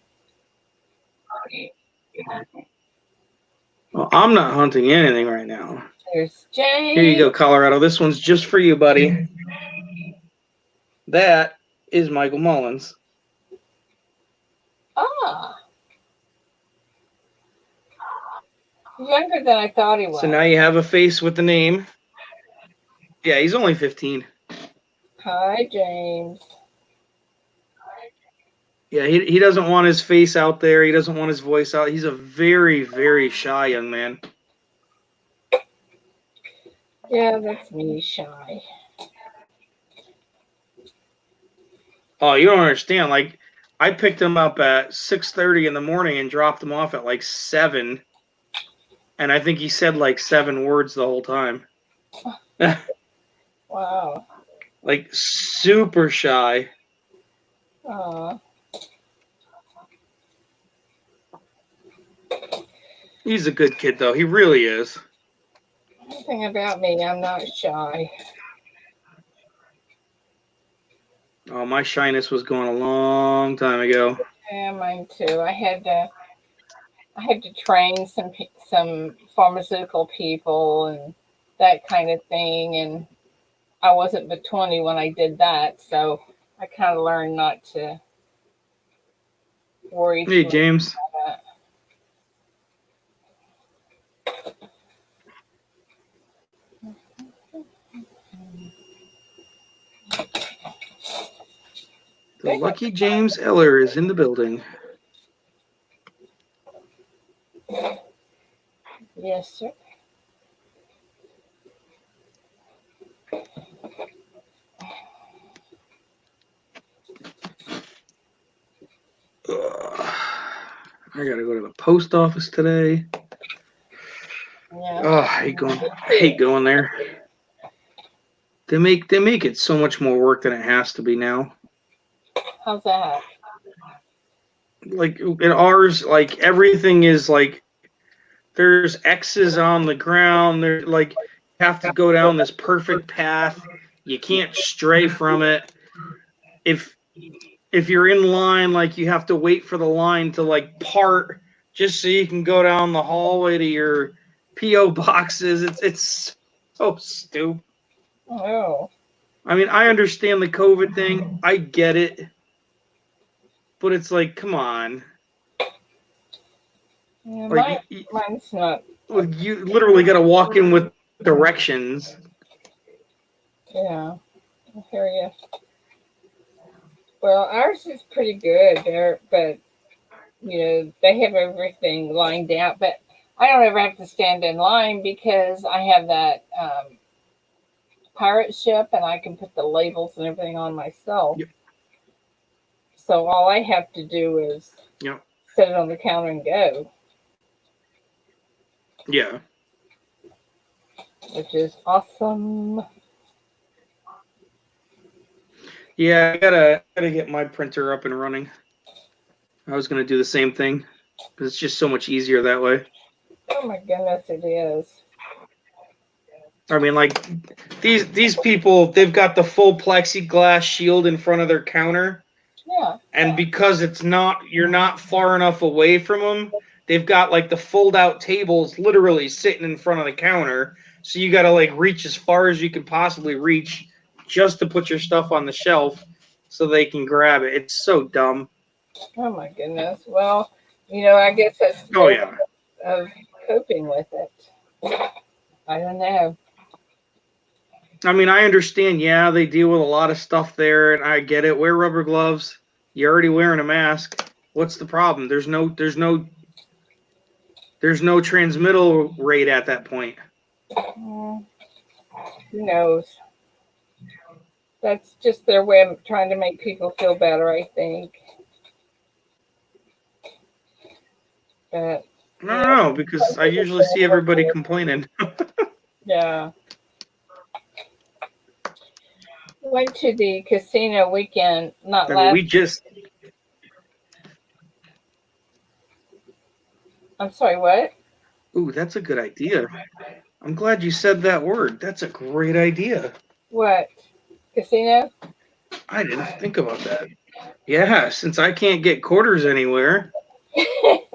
Well, I'm not hunting anything right now. There's Jay. Here you go, Colorado. This one's just for you, buddy. That is Michael Mullins. Ah. Younger than I thought he was. So now you have a face with the name. Yeah, he's only 15. Hi, James. Yeah, he doesn't want his face out there. He doesn't want his voice out. He's a very, very shy young man. Yeah, that's me, shy. Oh, you don't understand. Like, I picked him up at 6:30 in the morning and dropped him off at like 7. And I think he said like 7 words the whole time. Wow. Like, super shy. Aw. He's a good kid, though. He really is. One thing about me, I'm not shy. Oh, my shyness was going a long time ago. Yeah, mine too. I had to train some pharmaceutical people and that kind of thing, and I wasn't but 20 when I did that, so I kind of learned not to worry Hey, too much James. about The lucky James Eller is in the building. it. Yes, sir. Ugh. I gotta go to the post office today. Yeah. Oh, I hate going there. They make it so much more work than it has to be now. How's that? Like in ours, like everything is like there's X's on the ground. There like you have to go down this perfect path. You can't stray from it. If you're in line, like you have to wait for the line to like part just so you can go down the hallway to your PO boxes. It's so stupid. Oh. I mean, I understand the COVID thing. I get it. But it's like, come on. Yeah, Like mine's not. you literally got to walk in with directions. Yeah. I hear you. Well, ours is pretty good there, but they have everything lined out. But I don't ever have to stand in line because I have that pirate ship, and I can put the labels and everything on myself. Yep. So all I have to do is Yep. set it on the counter and go, Yeah. which is awesome. Yeah, I gotta get my printer up and running. I was gonna do the same thing because it's just so much easier that way. Oh my goodness, it is. I mean, like these people, they've got the full plexiglass shield in front of their counter, Yeah. and because you're not far enough away from them, they've got like the fold-out tables literally sitting in front of the counter, so you got to like reach as far as you can possibly reach just to put your stuff on the shelf so they can grab it. It's so dumb. Oh my goodness. Well, I guess that's Oh yeah. of coping with it. I don't know. I mean, I understand. Yeah, they deal with a lot of stuff there, and I get it. Wear rubber gloves. You're already wearing a mask. What's the problem? There's no transmittal rate at that point. Who knows? That's just their way of trying to make people feel better, I think. But I don't know, because I usually see everybody complaining. yeah. Went to the casino weekend, not I last. mean, I'm sorry, what? Ooh, that's a good idea. I'm glad you said that word. That's a great idea. What? Casino? I didn't think about that. Yeah, since I can't get quarters anywhere,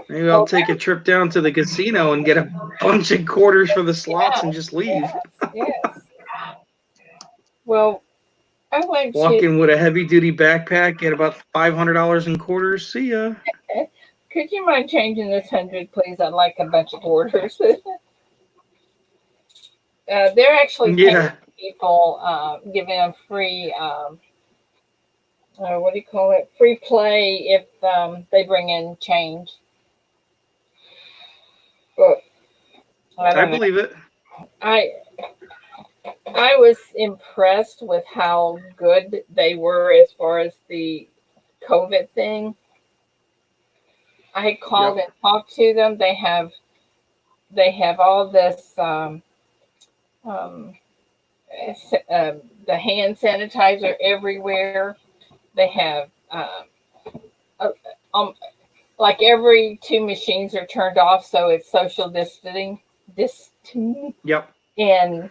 maybe I'll take a trip down to the casino and get a bunch of quarters for the slots and just leave. Yes. Well, I went Walk to. in with a heavy-duty backpack, get about $500 in quarters. See ya. Could you mind changing this 100, please? I'd like a bunch of quarters. They're actually paying people, giving them free. What do you call it? Free play if they bring in change. But I believe it. I was impressed with how good they were as far as the COVID thing. I had called and talked to them. They have all this the hand sanitizer everywhere. They have like every 2 machines are turned off, so it's social distancing. Yep. And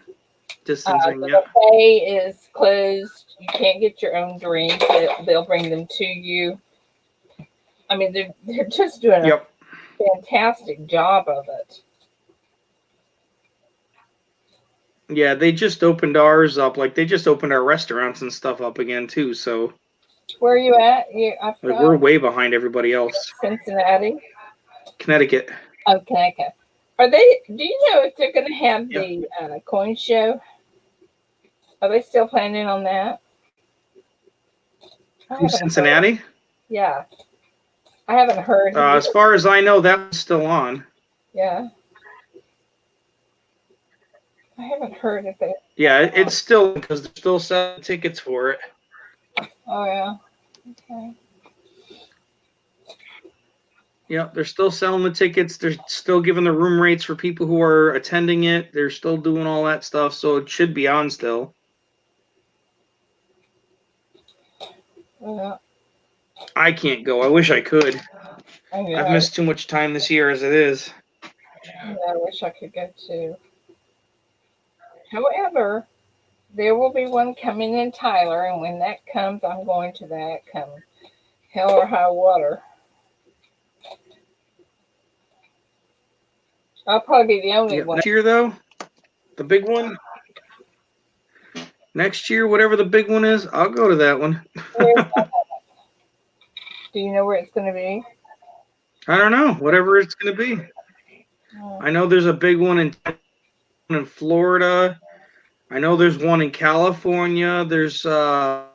distancing. the Yep. buffet is closed. You can't get your own drink. They'll bring them to you. I mean, they're just doing a fantastic job of it. Yeah, they just opened ours up. Like they just opened our restaurants and stuff up again too. So Where are you at? I Like, we're forgot. way behind everybody else. Cincinnati. Connecticut. Okay, okay. Are they? Do you know if they're going to have Yep. the coin show? Are they still planning on that? I Who's haven't heard. Cincinnati? Yeah, I haven't heard. As far as I know, that's still on. Yeah, I haven't heard if they. Yeah, it's still, because they're still selling tickets for it. Oh yeah. Okay. Yeah, they're still selling the tickets. They're still giving the room rates for people who are attending it. They're still doing all that stuff, so it should be on still. Yeah, I can't go. I wish I could. I know. I've missed too much time this year as it is. Yeah, I wish I could go too. However, there will be one coming in Tyler, and when that comes, I'm going to that. Come hell or high water. I'll probably be the only Yeah, one. next year, though, the big one. Next year, whatever the big one is, I'll go to that one. Do you know where it's going to be? I don't know. Whatever it's going to be. I know there's a big one in Florida. I know there's one in California. There's I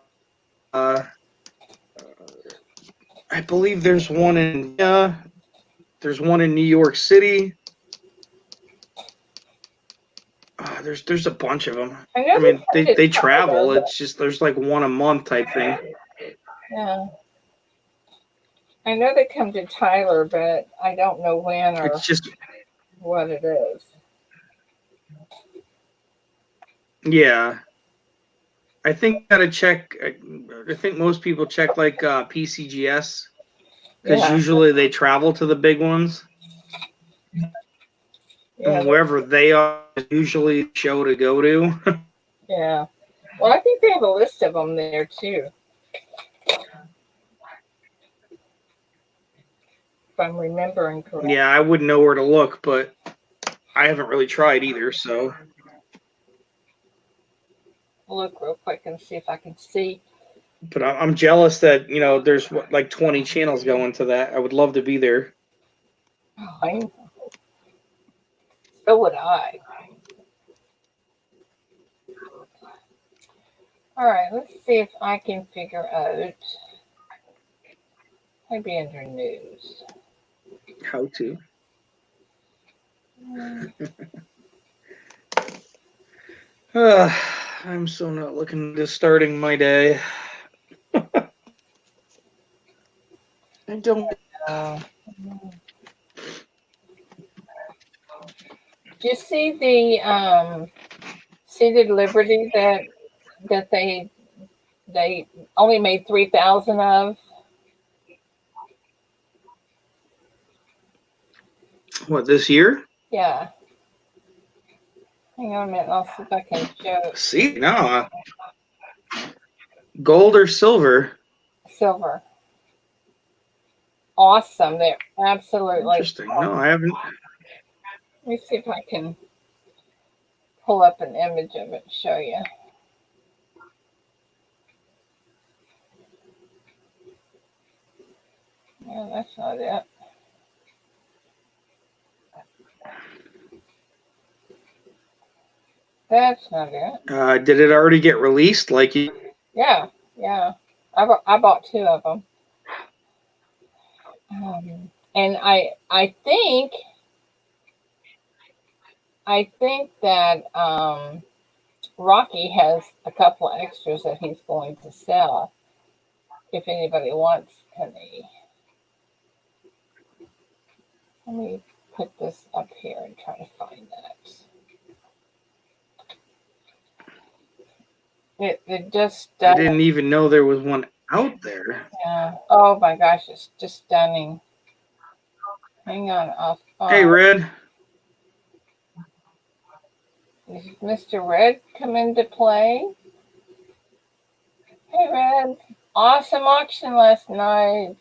believe there's one in there's one in New York City. There's a bunch of them. I mean, they travel. It's just there's like one a month type thing. Yeah. I know they come to Tyler, but I don't know when or It's just what it is. yeah. I think I gotta check. I think most people check like PCGS because usually they travel to the big ones. Yeah. And wherever they are is usually the show to go to. Yeah. Well, I think they have a list of them there too. If I'm remembering correctly. Yeah, I wouldn't know where to look, but I haven't really tried either, so. I'll look real quick and see if I can see. But I'm jealous that, there's like 20 channels going to that. I would love to be there. Oh, I know. So would I. All right, let's see if I can figure out. Maybe under news. How to. I'm so not looking to starting my day. I don't. Do you see the seated Liberty that they only made 3,000 of? What, this year? Yeah. Hang on a minute. I'll see if I can show it. See, no. Gold or silver? Silver. Awesome. They're absolutely Interesting. No, I haven't. Let me see if I can pull up an image of it and show you. Yeah, that's not it. That's not it. Did it already get released? Like you? Yeah. I bought 2 of them. And I think that Rocky has a couple of extras that he's going to sell if anybody wants any. Let me put this up here and try to find that. It just I didn't even know there was one out there. Yeah. Oh my gosh, it's just stunning. Hang on. Hey, Red. Does Mr. Red come into play? Hey, Red. Awesome auction last night.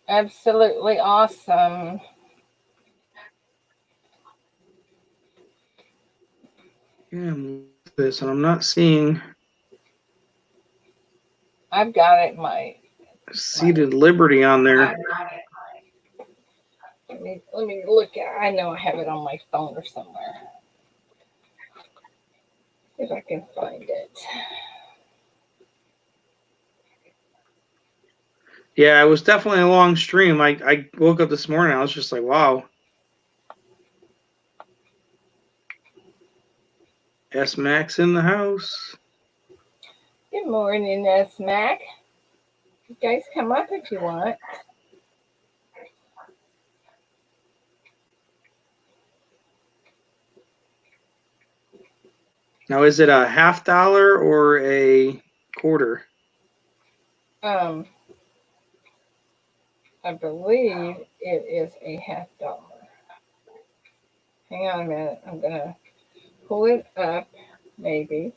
Absolutely awesome. Yeah, I'm looking at this, and I'm not seeing. I've got it. Seated Liberty on there. Let me look at. I know I have it on my phone or somewhere. If I can find it. Yeah, it was definitely a long stream. I woke up this morning. I was just like, wow. S Max in the house. Good morning, S Mac. You guys come up if you want. Now, is it a $50 or a quarter? I believe it is a $50. Hang on a minute. I'm gonna pull it up, maybe.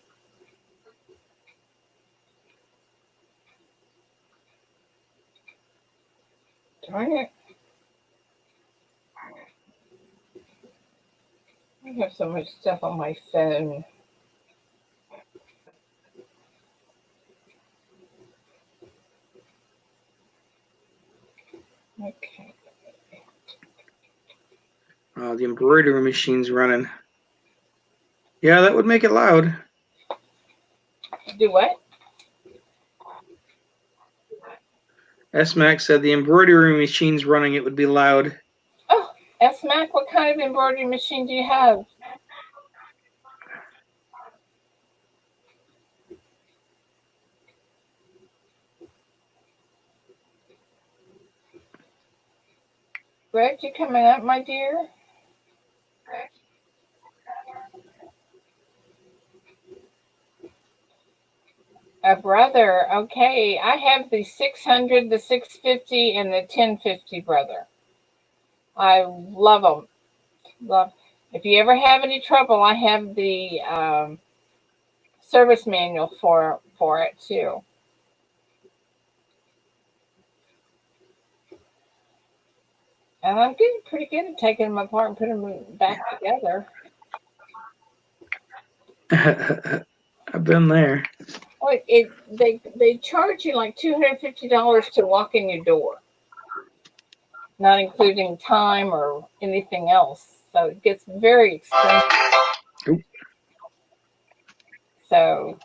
Darn it. I have so much stuff on my phone. Okay. The embroidery machine's running. Yeah, that would make it loud. Do what? S Max said the embroidery machine's running. It would be loud. Oh, S Mac, what kind of embroidery machine do you have? Greg, you coming up, my dear? A brother. Okay, I have the 600, the 650, and the 1050 brother. I love them. Love. If you ever have any trouble, I have the service manual for it too. And I'm getting pretty good at taking them apart and putting them back together. I've been there. Oh, they charge you like $250 to walk in your door, not including time or anything else. So it gets very expensive. Oop. So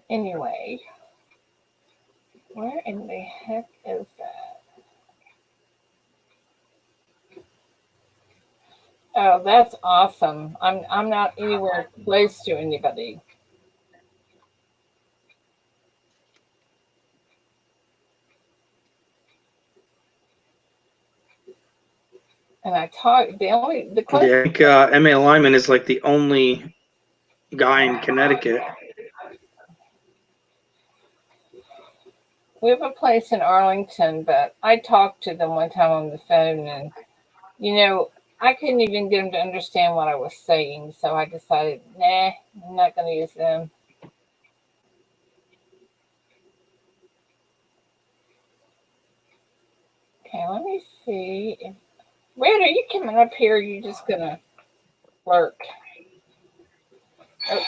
anyway, where in the heck is that? Oh, that's awesome. I'm not anywhere close to anybody. And I talk the closest. Yeah, I think M.A. Lyman is like the only guy in Connecticut. We have a place in Arlington, but I talked to them one time on the phone, and I couldn't even get them to understand what I was saying. So I decided, nah, I'm not going to use them. Okay, let me see. Red, are you coming up here? Or are you just going to lurk? Oh,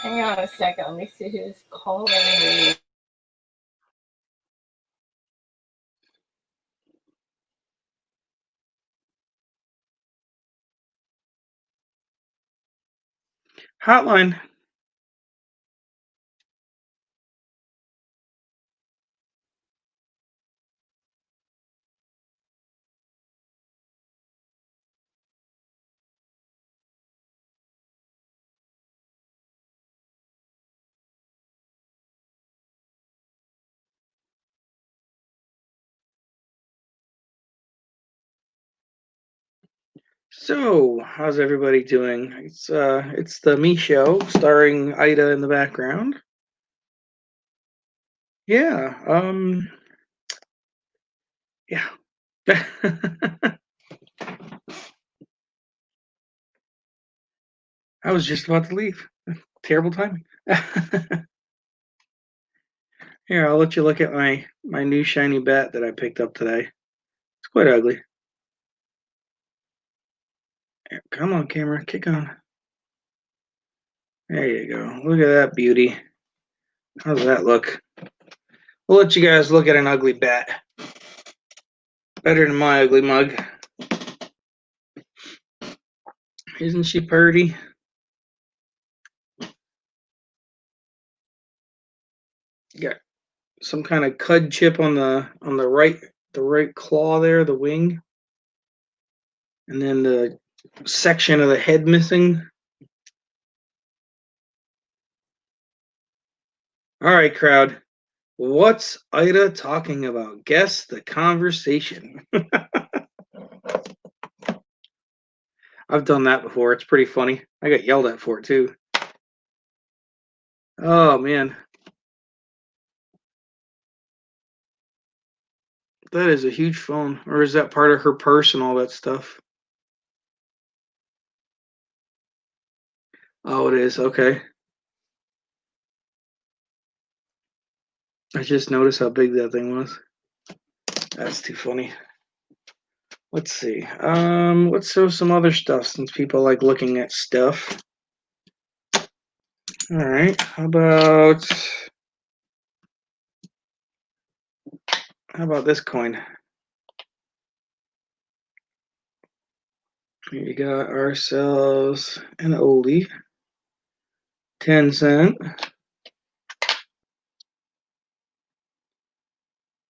hang on a second. Let me see who's calling me. Hotline. So, how's everybody doing? It's the Me Show, starring Ida in the background. Yeah. Yeah. I was just about to leave. Terrible timing. Here, I'll let you look at my new shiny bat that I picked up today. It's quite ugly. Come on, camera, kick on. There you go. Look at that beauty. How's that look? We'll let you guys look at an ugly bat. Better than my ugly mug. Isn't she pretty? Got some kind of cud chip on the right claw there, the wing. And then the section of the head missing. All right, crowd. What's Ida talking about? Guess the conversation. I've done that before. It's pretty funny. I got yelled at for it too. Oh man. That is a huge phone. Or is that part of her purse and all that stuff? Oh, it is. Okay. I just noticed how big that thing was. That's too funny. Let's see. Let's show some other stuff since people like looking at stuff. All right. How about this coin? We got ourselves an oldie. 10 cent.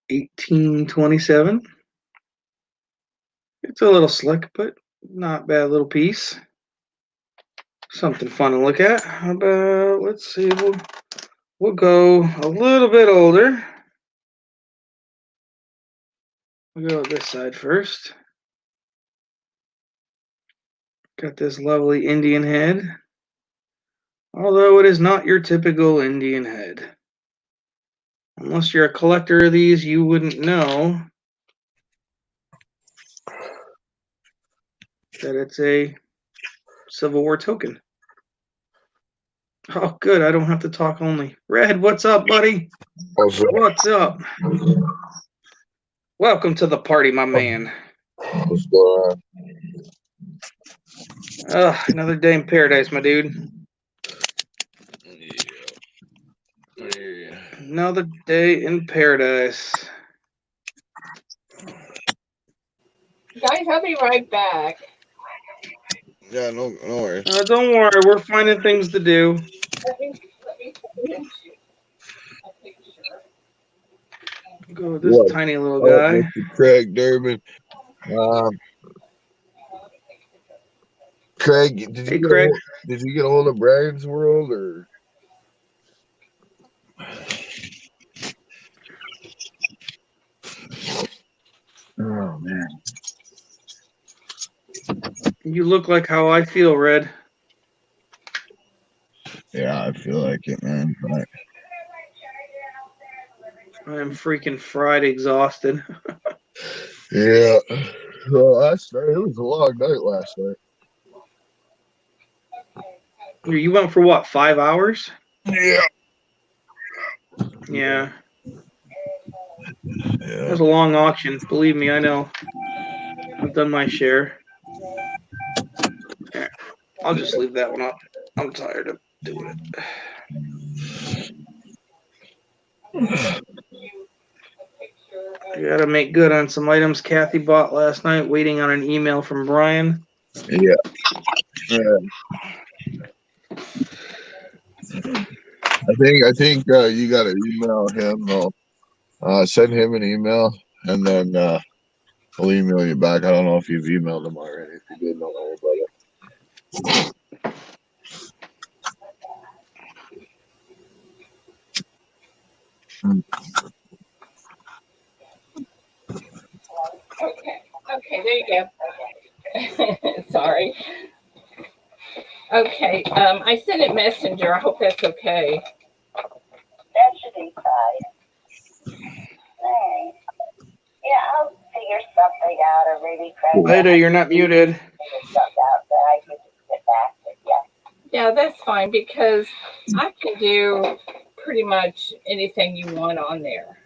1827. It's a little slick, but not bad little piece. Something fun to look at. How about, let's see, we'll go a little bit older. We'll go this side first. Got this lovely Indian head. Although it is not your typical Indian head. Unless you're a collector of these, you wouldn't know that it's a Civil War token. Oh, good. I don't have to talk only. Red, what's up, buddy? What's up? Welcome to the party, my man. What's going on? Another day in paradise, my dude. Yeah. Another day in paradise. Guys, I'll be right back. Yeah, no worries. Don't worry, we're finding things to do. Let me send you a picture. Go with this What? tiny little guy. Mr. Craig Durbin. Craig, Hey, Craig. Did you get a hold of Brian's World or? Oh man. You look like how I feel, Red. Yeah, I feel like it, man. But I am freaking fried, exhausted. yeah. Well, last night it was a long night last night. You went for what, 5 hours? Yeah. Yeah. It was a long auction. Believe me, I know. I've done my share. Yeah, I'll just leave that one up. I'm tired of doing it. I gotta make good on some items Kathy bought last night, waiting on an email from Brian. Yeah. I think you gotta email him though. Send him an email and then I'll email you back. I don't know if you've emailed him already. If you did, don't worry about it. Okay, there you go. Sorry. Okay, I sent it Messenger. I hope that's okay. That should be fine. Thanks. Yeah, I'll figure something out, or maybe Craig. Later, you're not muted. Figure something out that I can just get back to you. Yeah, that's fine because I can do pretty much anything you want on there.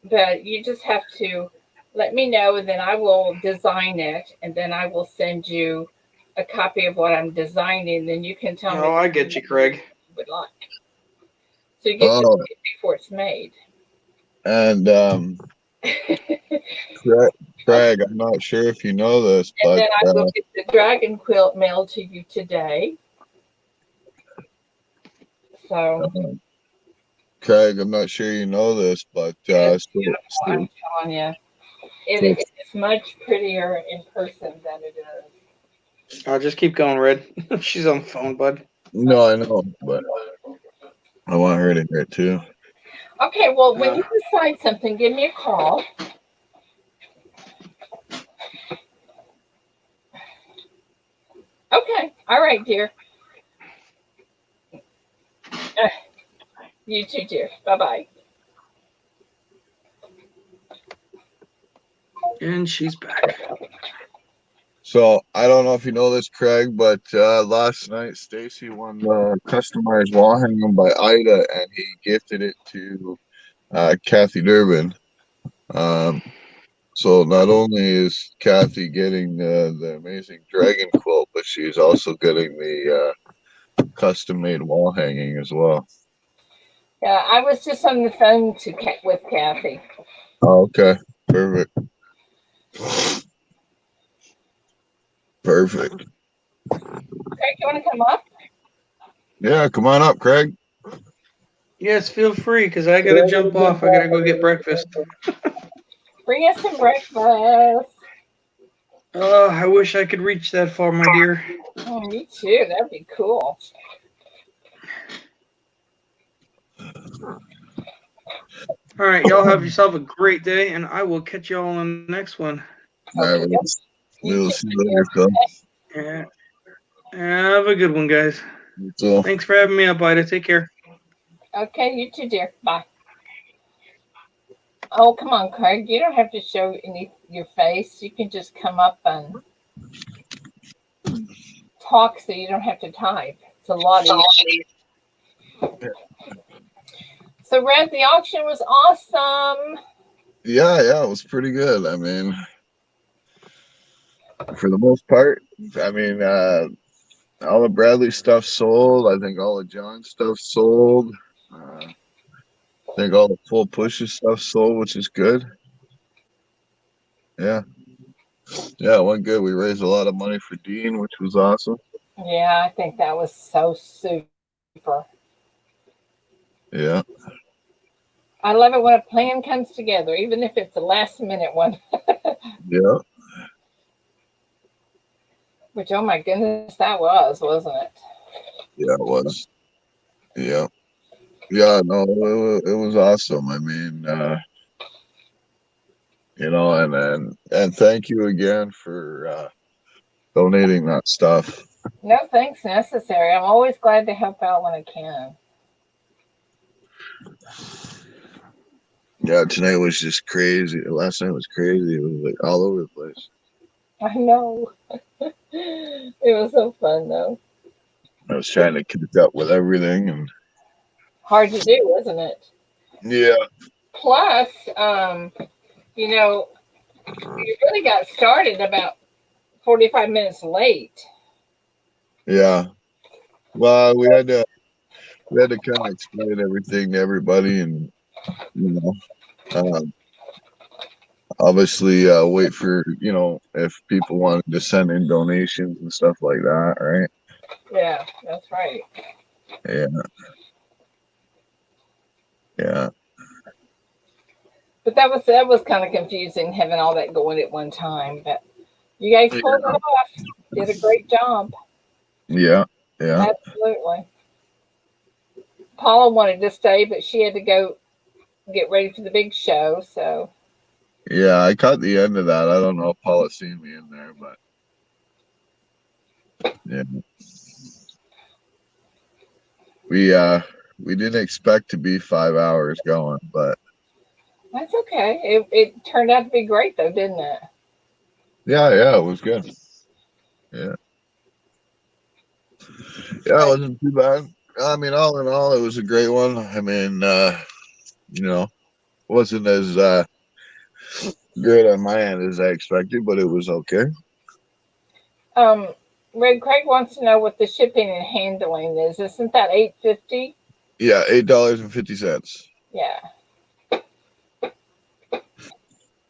But you just have to let me know, and then I will design it, and then I will send you a copy of what I'm designing. Then you can tell me Oh, I get you, Craig. what you would like. So you get to Oh, see it before it's made. and Craig, I'm not sure if you know this, And but then I will get the dragon quilt mailed to you today. So Craig, I'm not sure you know this, but it's beautiful. I'm so, telling you, it so is much prettier in person than it is. I'll just keep going, Red. She's on the phone, bud. no, I know, but I want her to hear it too. Okay, well, when you decide something, give me a call. Okay, all right, dear. You too, dear. Bye bye. And she's back. So I don't know if you know this, Craig, but last night Stacy won the customized wall hanging by Ida, and he gifted it to Kathy Durbin. So not only is Kathy getting the amazing dragon quilt, but she's also getting the custom made wall hanging as well. Yeah, I was just on the phone with Kathy. Oh, okay, perfect. Perfect. Craig, you want to come up? Yeah, come on up, Craig. Yes, feel free, because I gotta jump off. I gotta go get breakfast. Bring us some breakfast. I wish I could reach that far, my dear. Oh, me too. That'd be cool. All right, y'all have yourself a great day, and I will catch y'all on the next one. All right, we'll see you later, Phil. Yeah. Have a good one, guys. So, Thanks for having me up, Ida. Take care. Okay, you too, dear. Bye. Oh, come on, Craig. You don't have to show your face. You can just come up and talk so you don't have to type. It's a lot easier. So, Red, the auction was awesome. yeah, it was pretty good. I mean, for the most part, I mean, all the Bradley stuff sold. I think all the John stuff sold. I think all the full pushes stuff sold, which is good. Yeah, it went good. We raised a lot of money for Dean, which was awesome. Yeah, I think that was so super. Yeah. I love it when a plan comes together, even if it's a last minute one. Yeah. Which, oh my goodness, that was, wasn't it? Yeah, it was. Yeah. Yeah, no, it was awesome. I mean, and thank you again for donating that stuff. No thanks necessary. I'm always glad to help out when I can. Yeah, tonight was just crazy. Last night was crazy. It was like all over the place. I know. It was so fun though. I was trying to keep up with everything, and Hard to do, wasn't it? yeah. Plus, you really got started about 45 minutes late. Yeah. Well, we had to kind of explain everything to everybody, and obviously wait for if people wanted to send in donations and stuff like that, right? Yeah, that's right. Yeah. But that was kind of confusing having all that going at one time. But you guys pulled it off. Did a great job. Yeah. Absolutely. Paula wanted to stay, but she had to go get ready for the big show. So Yeah, I caught the end of that. I don't know if Paula's seen me in there, but yeah. We didn't expect to be 5 hours going, but that's okay. It turned out to be great though, didn't it? yeah, it was good. Yeah, it wasn't too bad. I mean, all in all, it was a great one. I mean, wasn't as good on my end as I expected, but it was okay. Red Craig wants to know what the shipping and handling is. Isn't that $8.50? Yeah, $8.50. Yeah.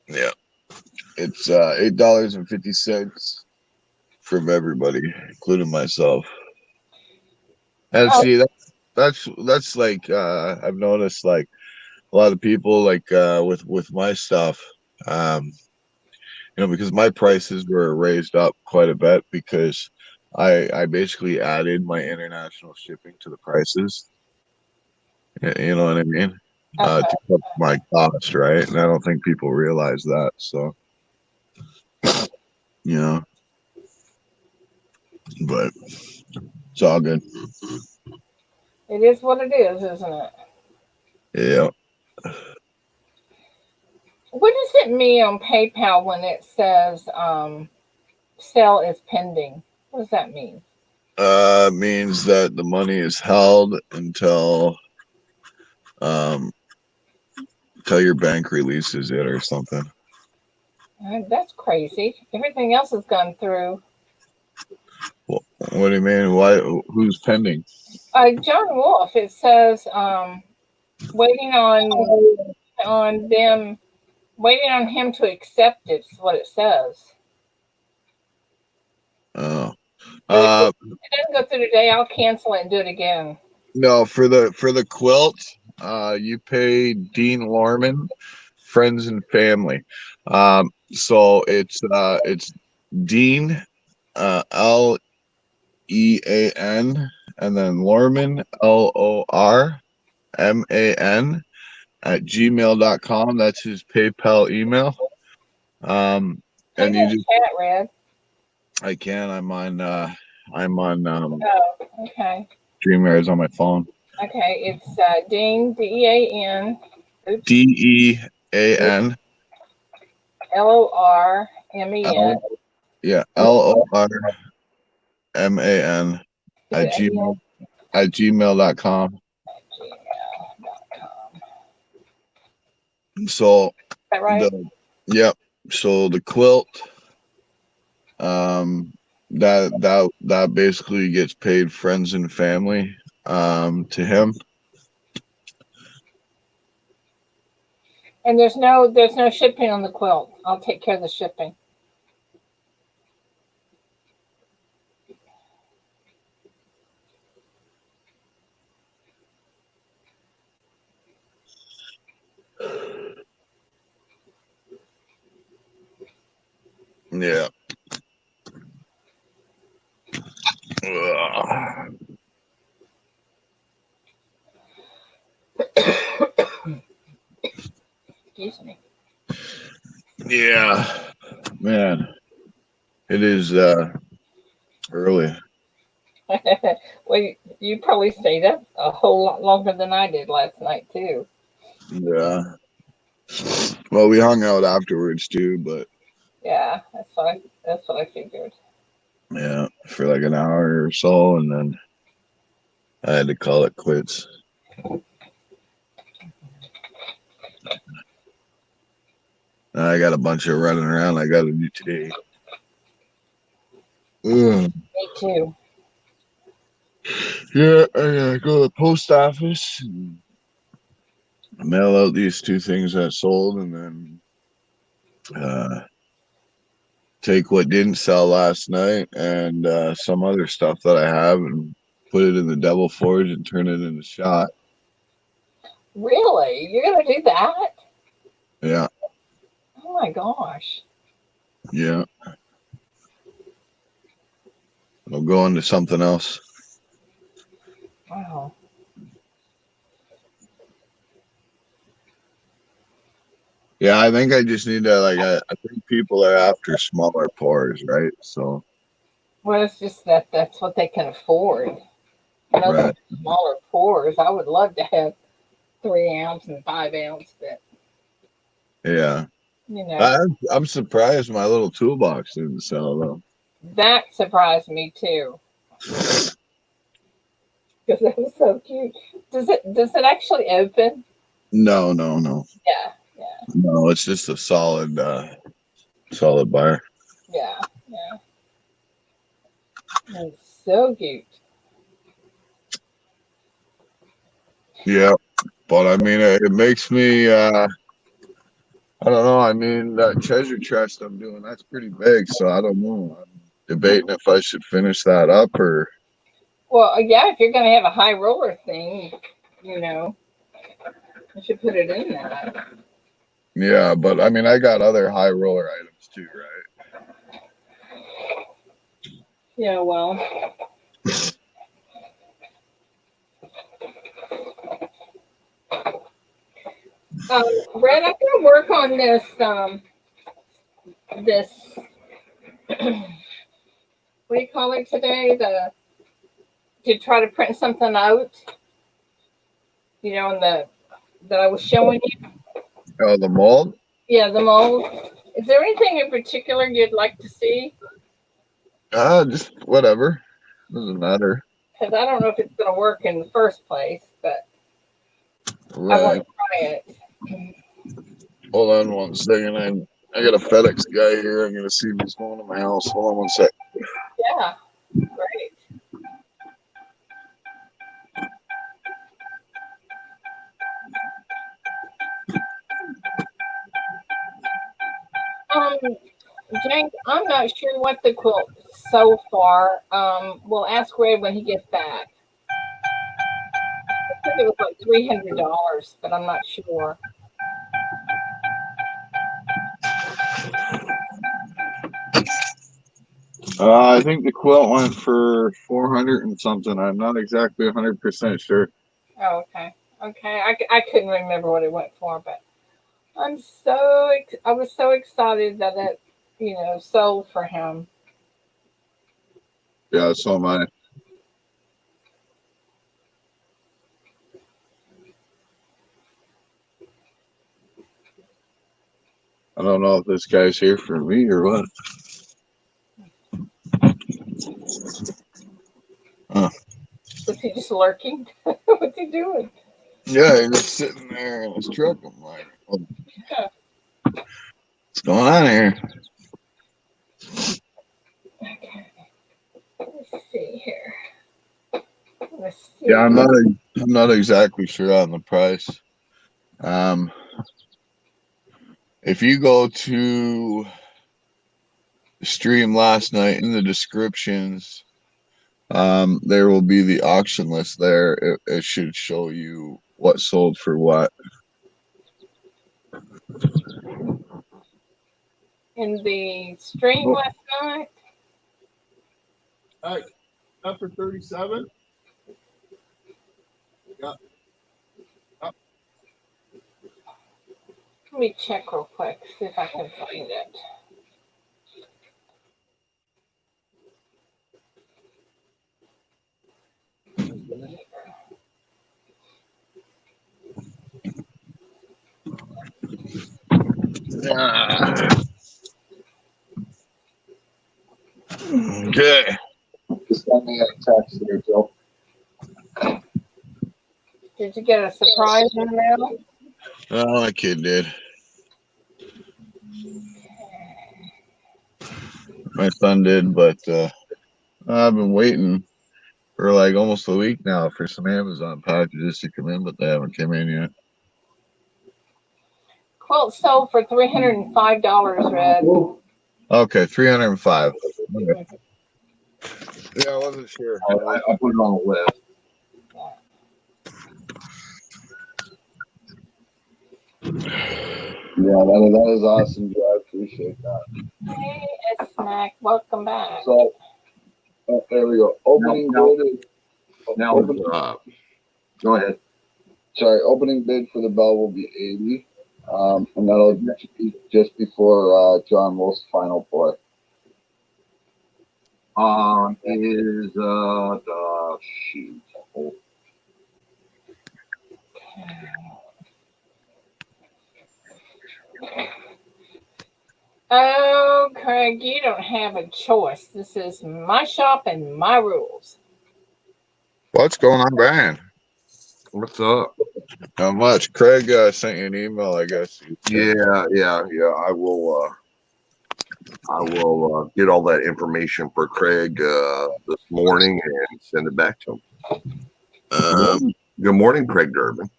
Yeah, it's $8.50 from everybody, including myself. And Oh, see, that's like I've noticed like a lot of people like with my stuff, um, because my prices were raised up quite a bit because I basically added my international shipping to the prices. You know what I mean? okay. To cover my cost, right? And I don't think people realize that. So, you know, but it's all good. It is what it is, isn't it? Yeah. What does it mean on PayPal when it says sale is pending? What does that mean? Means that the money is held um until your bank releases it or something. That's crazy. Everything else has gone through. What do you mean? Why? Who's pending? John Wolf, it says waiting on them, waiting on him to accept it. Is what it says. Oh, But if uh, it doesn't go through today, I'll cancel it and do it again. no, for the quilt, you pay Dean Lorman, friends and family. So it's Dean, Lean, and then Lorman, Lorman at gmail.com. That's his PayPal email. Put And it you in just chat, Red. I can. I'm on Oh, okay. StreamYards on my phone. Okay, it's Dean, Dean. Oops. Dean. Lormen. Yeah, Lorman Is it again? at gmail.com. Gmail.com. So Is that right? yep. So the quilt, that basically gets paid friends and family to him. And there's no shipping on the quilt. I'll take care of the shipping. Yeah. Ugh. Excuse me. Yeah. Man, it is early. Well, you probably stayed up a whole lot longer than I did last night too. Yeah. Well, we hung out afterwards too, but Yeah, that's what I figured. yeah, for like an hour or so, and then I had to call it quits. I got a bunch of running around I got to do today. Ugh. Me too. Yeah, I gotta go to the post office and mail out these two things I sold, and then take what didn't sell last night and some other stuff that I have and put it in the Devil Forge and turn it into shot. Really? You're gonna do that? Yeah, Oh my gosh. yeah. I'll go into something else. Wow. Yeah, I think I just need to I think people are after smaller pours, right? So Well, it's just that's what they can afford. right. Smaller pours. I would love to have 3 ounce and 5 ounce, but Yeah. you know, I'm surprised my little toolbox didn't sell though. that surprised me too because it was so cute. Does it actually open? No. Yeah, yeah. No, it's just a solid bar. Yeah, yeah. It's so cute. Yeah, but I mean, it makes me. I don't know. I mean, that treasure chest I'm doing, that's pretty big. So I don't know. I'm debating if I should finish that up or. Well, yeah, if you're gonna have a high roller thing, you know, you should put it in that. Yeah, but I mean, I got other high roller items too, right? Yeah, well. Brad, I'm gonna work on this. This. What do you call it today? To try to print something out. You know, in that I was showing you. Oh, the mold? Yeah, the mold. Is there anything in particular you'd like to see? Just whatever. Doesn't matter. Because I don't know if it's gonna work in the first place, but I Right. want to try it. Hold on one second. I got a FedEx guy here. I'm gonna see if he's going to my house. Hold on one sec. Yeah, great. Jane, I'm not sure what the quilt so far. We'll ask Ray when he gets back. I think it was like $300, but I'm not sure. I think the quilt went for 400 and something. I'm not exactly 100% sure. Oh, okay. Okay. I couldn't remember what it went for, but I was so excited that it, sold for him. Yeah, so am I. I don't know if this guy's here for me or what. Was he just lurking? What's he doing? Yeah, he's just sitting there in his truck. I'm like, what's going on here? Okay. Let's see here. Let's see. Yeah, I'm not exactly sure on the price. If you go to the stream last night in the descriptions, there will be the auction list there. It should show you what sold for what. In the stream last night? Up for 37. Yeah. Let me check real quick, see if I can find it. Okay. Just send me a text here, Joe. Did you get a surprise email? Oh, my kid did. My son did, but I've been waiting for like almost a week now for some Amazon packages to come in, but they haven't come in yet. Quilt sold for $305, Red. Okay, 305. Okay. Yeah, I wasn't sure. I put it on the list. Yeah, that is awesome, Joe. I appreciate that. Hey, S-Mac, welcome back. So, there we go. Opening bid. Now, go ahead. Sorry, opening bid for the bell will be 80. And that'll be just before John Wolf's final pour. Is the sheet. Oh, Craig, you don't have a choice. This is my shop and my rules. What's going on, Brian? What's up? Not much. Craig sent you an email, I guess. Yeah. I will get all that information for Craig this morning and send it back to him. Good morning, Craig Durbin.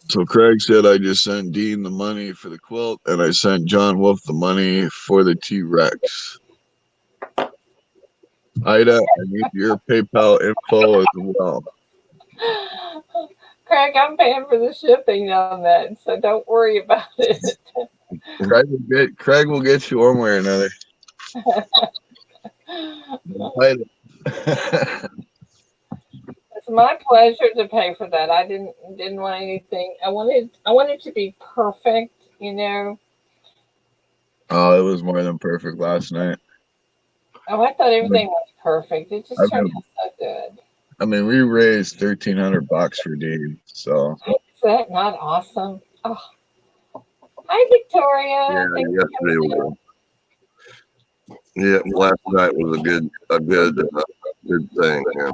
So Craig said I just sent Dean the money for the quilt, and I sent John Wolf the money for the T-Rex. Ida, I need your PayPal info as well. Craig, I'm paying for the shipping on that, so don't worry about it. Craig will get you one way or another. Ida. It's my pleasure to pay for that. I didn't want anything. I wanted to be perfect, you know. Oh, it was more than perfect last night. Oh, I thought everything was perfect. It just turned out so good. I mean, we raised $1,300 for Dean, so. Is that not awesome? Oh. Hi, Victoria. Yeah, Thank you yesterday for was. Yeah, last night was a good thing. Yeah.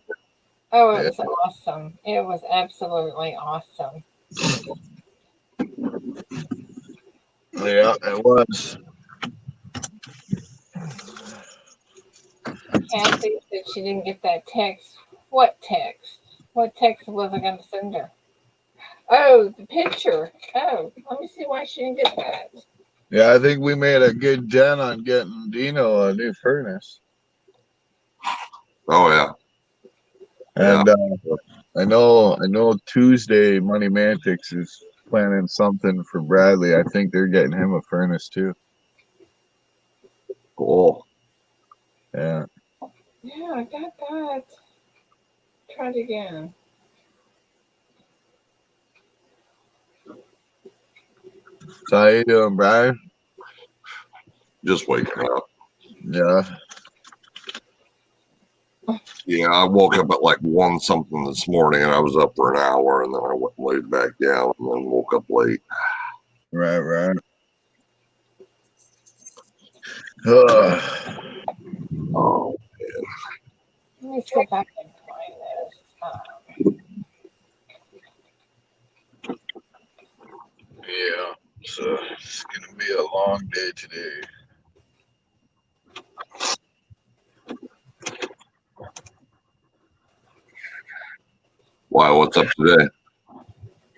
Oh, it was awesome. It was absolutely awesome. Yeah, it was. Kathy said she didn't get that text. What text? What text was I going to send her? Oh, the picture. Oh, let me see why she didn't get that. Yeah, I think we made a good dent on getting Dino a new furnace. Oh yeah. And I know Tuesday Money Mantics is planning something for Bradley. I think they're getting him a furnace too. Cool. Yeah. Yeah, I got that. Try it again. So how you doing, Brian? Just waking up. Yeah. Yeah, I woke up at like 1 something this morning, and I was up for an hour, and then I went and laid back down, and then woke up late. Right. Oh, Let me see if I can find this. Yeah. So it's gonna be a long day today. why? What's up today?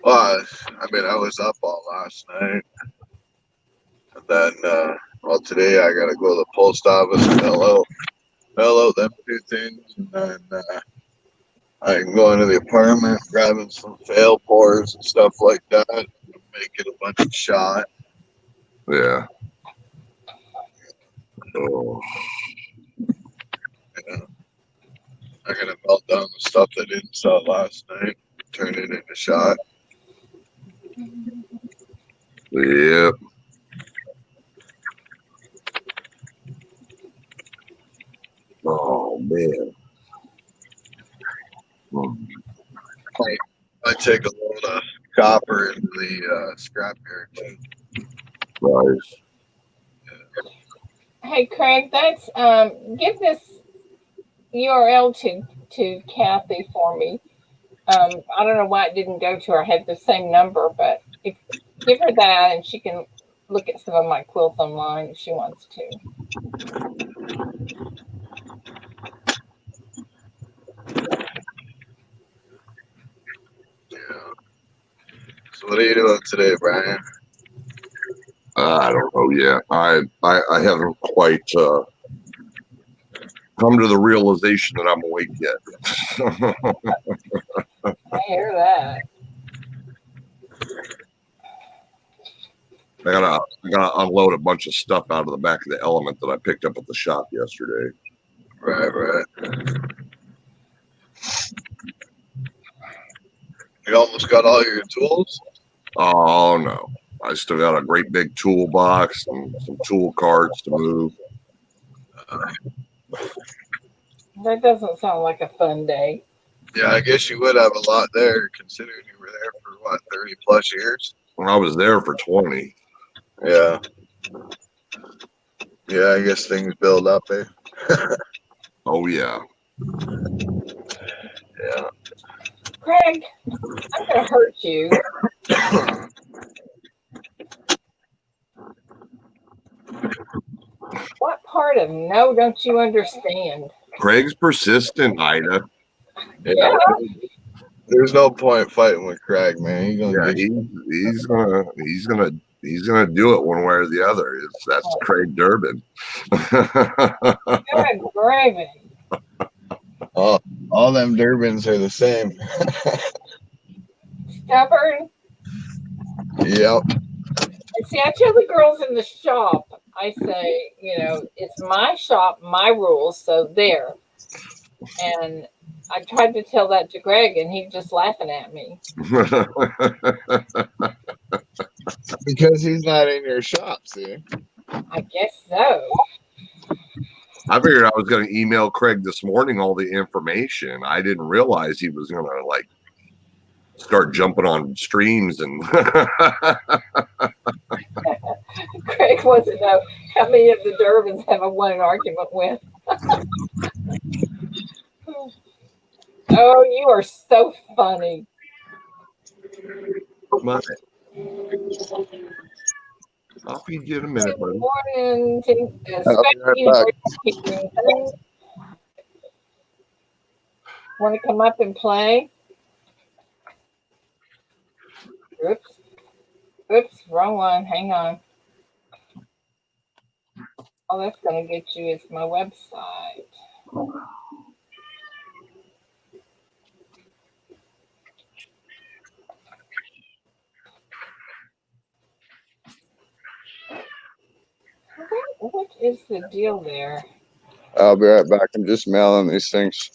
Well, I mean, I was up all last night, and then today I gotta go to the post office and mail out them 2 things, and then I can go into the apartment, grabbing some fail pours and stuff like that, making a bunch of shot. Yeah. Oh. Yeah. I gotta melt down the stuff that I didn't sell last night, turn it into shot. Yep. Oh man. I take a load of copper into the scrapyard too. Nice. Hey, Craig, that's give this URL to Kathy for me. I don't know why it didn't go to her. I had the same number, but give her that, and she can look at some of my quilts online if she wants to. Yeah. So what are you doing today, Brian? I don't know yet. I haven't quite come to the realization that I'm awake yet. I hear that. I gotta unload a bunch of stuff out of the back of the Element that I picked up at the shop yesterday. Right. You almost got all your tools? Oh no. I still got a great big toolbox and some tool carts to move. That doesn't sound like a fun day. Yeah, I guess you would have a lot there, considering you were there for what, 30 plus years? When I was there for 20. Yeah. Yeah, I guess things build up, eh? Oh yeah. Yeah. Craig, I'm gonna hurt you. What part of no don't you understand? Craig's persistent, Ida. Yeah. There's no point fighting with Craig, man. He's gonna Yeah, get you. he's gonna do it one way or the other. That's Craig Durbin. Good gravy. All them Durbins are the same. Stubborn. Yep. And see, I tell the girls in the shop, I say, you know, it's my shop, my rules, so there. And I tried to tell that to Greg, and he's just laughing at me. Because he's not in your shop, see? I guess so. I figured I was going to email Craig this morning all the information. I didn't realize he was going to like start jumping on streams and. Craig wants to know how many of the Durbins have I won an argument with. Oh, you are so funny. My, I'll feed you in a minute, Good buddy. morning, I'll be right back. Want to come up and play? Oops. Oops, wrong one. Hang on. All that's going to get you is my website. What is the deal there? I'll be right back. I'm just mailing these things.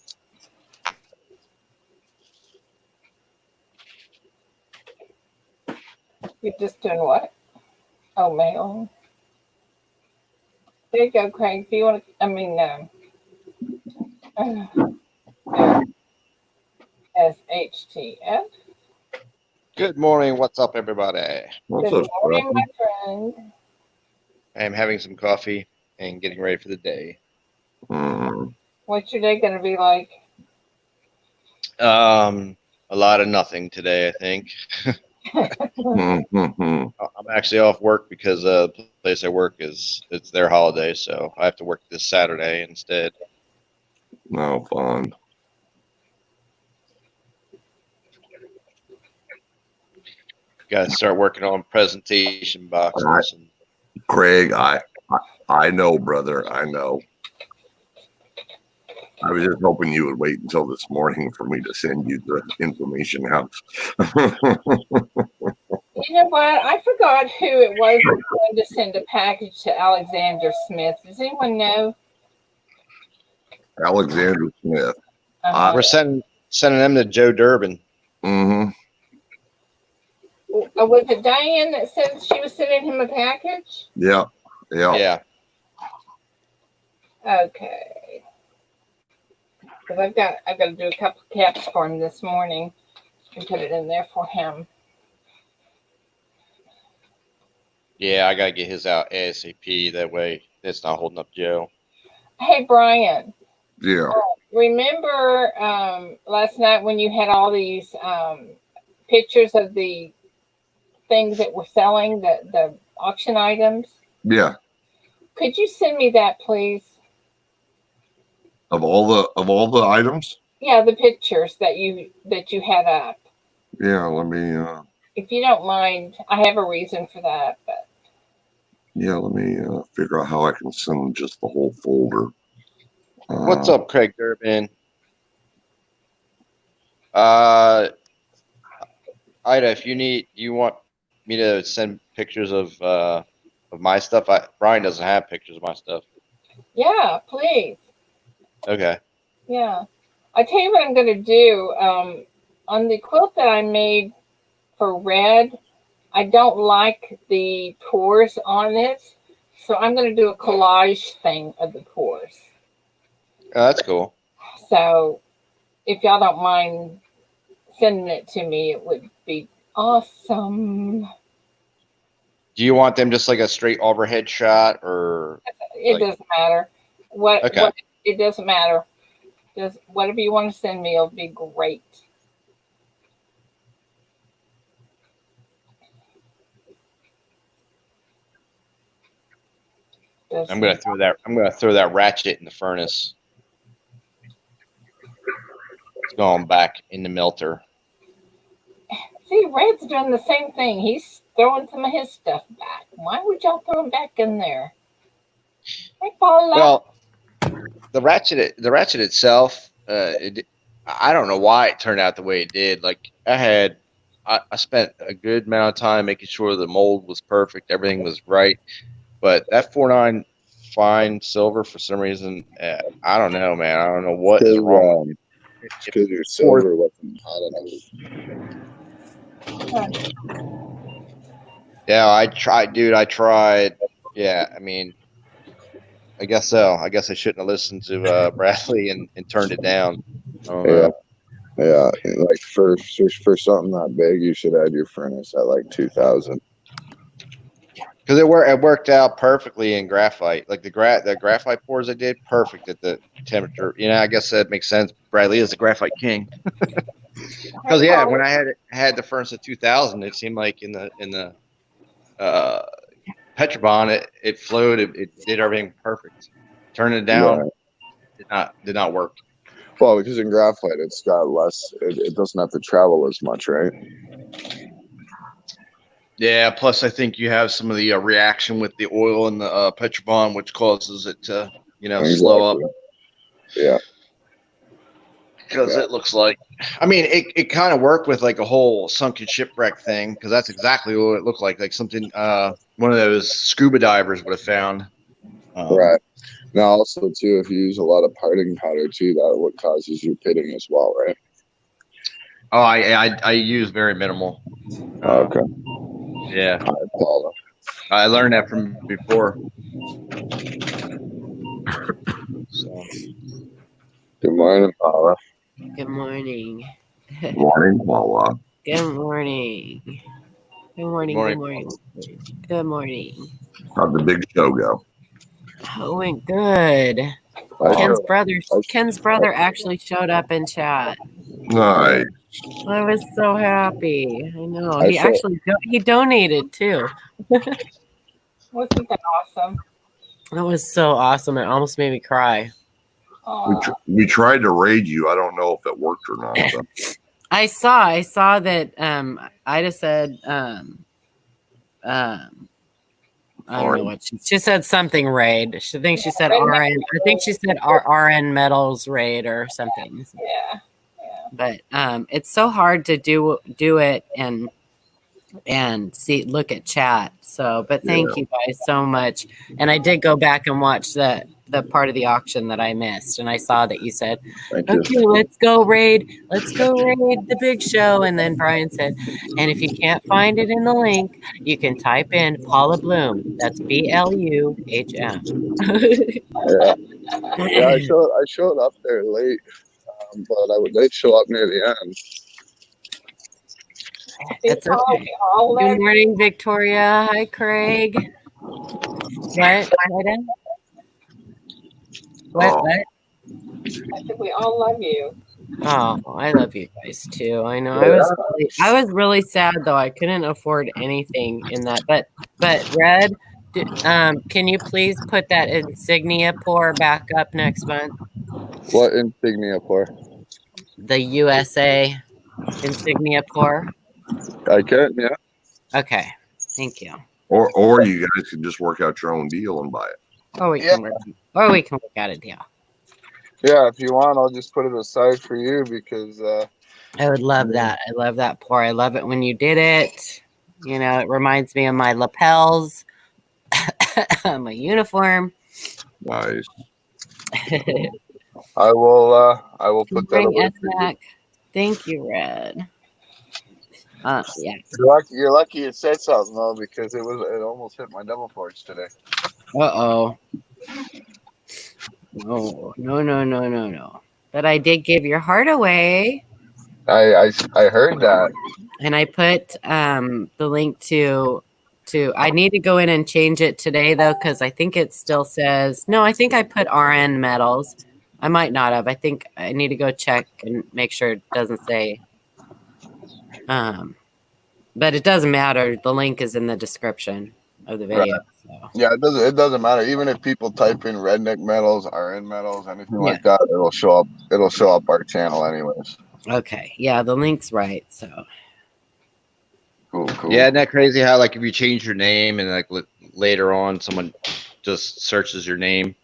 You're just doing what? Oh, mail. There you go, Craig. If you want to, I mean, SHTF. Good morning. What's up, everybody? What's Good up, morning, Scrappy? my friend. I am having some coffee and getting ready for the day. What's your day going to be like? A lot of nothing today, I think. Mhm. I'm actually off work because the place I work it's their holiday, so I have to work this Saturday instead. No fun. Got to start working on presentation boxes. And Craig, I know, brother. I know. I was just hoping you would wait until this morning for me to send you the information out. You know what? I forgot who it was that was going to send a package to Alexander Smith. Does anyone know? Alexander Smith. we're sending them to Joe Durbin. Mm-hmm. Was it Diane that said she was sending him a package? Yeah. Yeah. Okay. Because I've got to do a couple of caps for him this morning and put it in there for him. Yeah, I got to get his out ASAP. That way it's not holding up Joe. Hey, Brian. Yeah. Remember last night when you had all these pictures of the things that were selling, the auction items? Yeah. Could you send me that, please? Of all the items? Yeah, the pictures that you had up. Yeah, let me If you don't mind, I have a reason for that, but figure out how I can send them just the whole folder. What's up, Craig Durbin? Ida, if you want me to send pictures of my stuff, Brian doesn't have pictures of my stuff. yeah, please. Okay. Yeah. I tell you what I'm going to do. On the quilt that I made for Red, I don't like the pores on it. So I'm going to do a collage thing of the pores. Oh, that's cool. So if y'all don't mind sending it to me, it would be awesome. Do you want them just like a straight overhead shot, or It doesn't matter. Okay. It doesn't matter. Just whatever you want to send me, it'll be great. does. I'm gonna throw that ratchet in the furnace. It's going back in the melter. See, Red's doing the same thing. He's throwing some of his stuff back. Why would y'all throw him back in there? They fall out. Well, the ratchet itself, I don't know why it turned out the way it did. Like I spent a good amount of time making sure the mold was perfect, everything was right. But that 49 fine silver, for some reason, I don't know, man. I don't know what is wrong. Because your silver wasn't hot enough. Yeah, I tried, dude. I tried. Yeah, I mean, I guess so. I guess I shouldn't have listened to Bradley and turned it down. I don't know. Yeah, like for something that big, you should add your furnace at like 2,000. Because it worked out perfectly in graphite. Like the graphite pours I did, perfect at the temperature. You know, I guess that makes sense. Bradley is the graphite king. Because yeah, when I had the furnace at 2,000, it seemed like in the Petrobond, it flowed. It did everything perfect. Turning it down did not work. Well, because in graphite, it's got less. It doesn't have to travel as much, right? Yeah. Plus, I think you have some of the reaction with the oil in the Petrobond, which causes it to slow up. Yeah. Because it looks like, I mean, it kind of worked with like a whole sunken shipwreck thing, because that's exactly what it looked like something one of those scuba divers would have found. Right. Now, also too, if you use a lot of parting powder too, that what causes you pitting as well, right? Oh, I use very minimal. Okay. Yeah, All right, Paula. I learned that from before. So. Good morning, Paula. Good morning. Good morning, Paula. Good morning. Good morning. Morning. Good morning. Good morning. How'd the big show go? Oh, it went good. Ken's brother actually showed up in chat. Nice. I was so happy. I know. I He saw- actually he donated too. Wasn't that awesome? That was so awesome. It almost made me cry. We tried to raid you. I don't know if it worked or not. So. I saw that Ida said I don't know what she said, something raid. She said RN. I think she said RN metals raid or something. Yeah. But it's so hard to do it and look at chat. So, but thank you guys so much. And I did go back and watch the part of the auction that I missed, and I saw that you said, okay, let's go raid the big show. And then Brian said, and if you can't find it in the link, you can type in Paula Bloom. That's BLUHM. Yeah, I showed up there late, but I did show up near the end. That's okay. Good morning, Victoria. Hi, Craig. What? What? I think we all love you. Oh, I love you guys too. I know. I was really sad though. I couldn't afford anything in that. But Red, can you please put that insignia pour back up next month? What insignia pour? The USA insignia pour. I can, yeah. Okay, thank you. Or you guys can just work out your own deal and buy it. Or we can work out a deal. Yeah, if you want, I'll just put it aside for you because I would love that. I love that pour. I love it when you did it. You know, it reminds me of my lapels, my uniform. Nice. I will put that away. Thank you, Red. Yeah. You're lucky it said something though, because it almost hit my double forge today. No. But I did give your heart away. I heard that. And I put the link to I need to go in and change it today though, because I think it still says I think I put RN metals. I might not have. I think I need to go check and make sure it doesn't say. But it doesn't matter. The link is in the description. of the video. So. Yeah, it doesn't matter. Even if people type in redneck metals, RN metals, anything like that, it'll show up our channel anyways. Okay. Yeah, the link's right. So Cool. Yeah, isn't that crazy how like if you change your name and like later on someone just searches your name,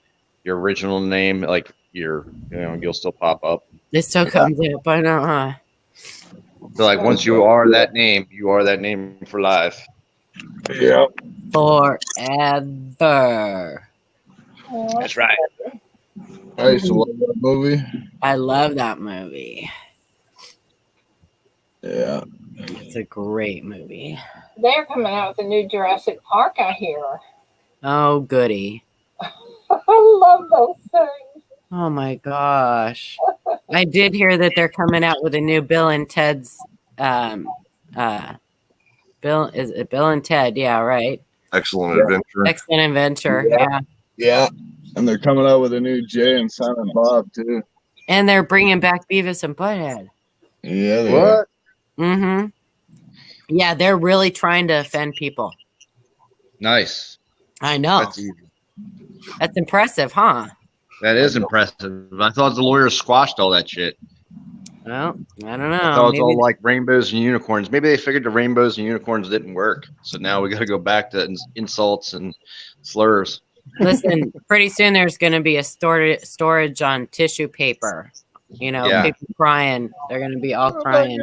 your original name, like you'll still pop up. this still comes up. I know, huh? So like once you are that name for life. Yeah. Forever. That's right. I used to love that movie. I love that movie. Yeah. It's a great movie. They're coming out with a new Jurassic Park, I hear. Oh, goody. I love those things. Oh my gosh. I did hear that they're coming out with a new Bill and Ted's Bill and Ted, yeah, right. Excellent Adventure. Excellent Adventure. Yeah. Yeah. And they're coming out with a new Jay and Silent Bob too. And they're bringing back Beavis and Butthead. Yeah. They What? are. Mm-hmm. Yeah, they're really trying to offend people. Nice. I know. That's easy. That's impressive, huh? That is impressive. I thought the lawyers squashed all that shit. Well, I don't know. I thought it was all Maybe- like rainbows and unicorns. Maybe they figured the rainbows and unicorns didn't work. So now we got to go back to insults and slurs. Listen, pretty soon there's going to be a storage on tissue paper. You know, Yeah. people crying. They're going to be all crying.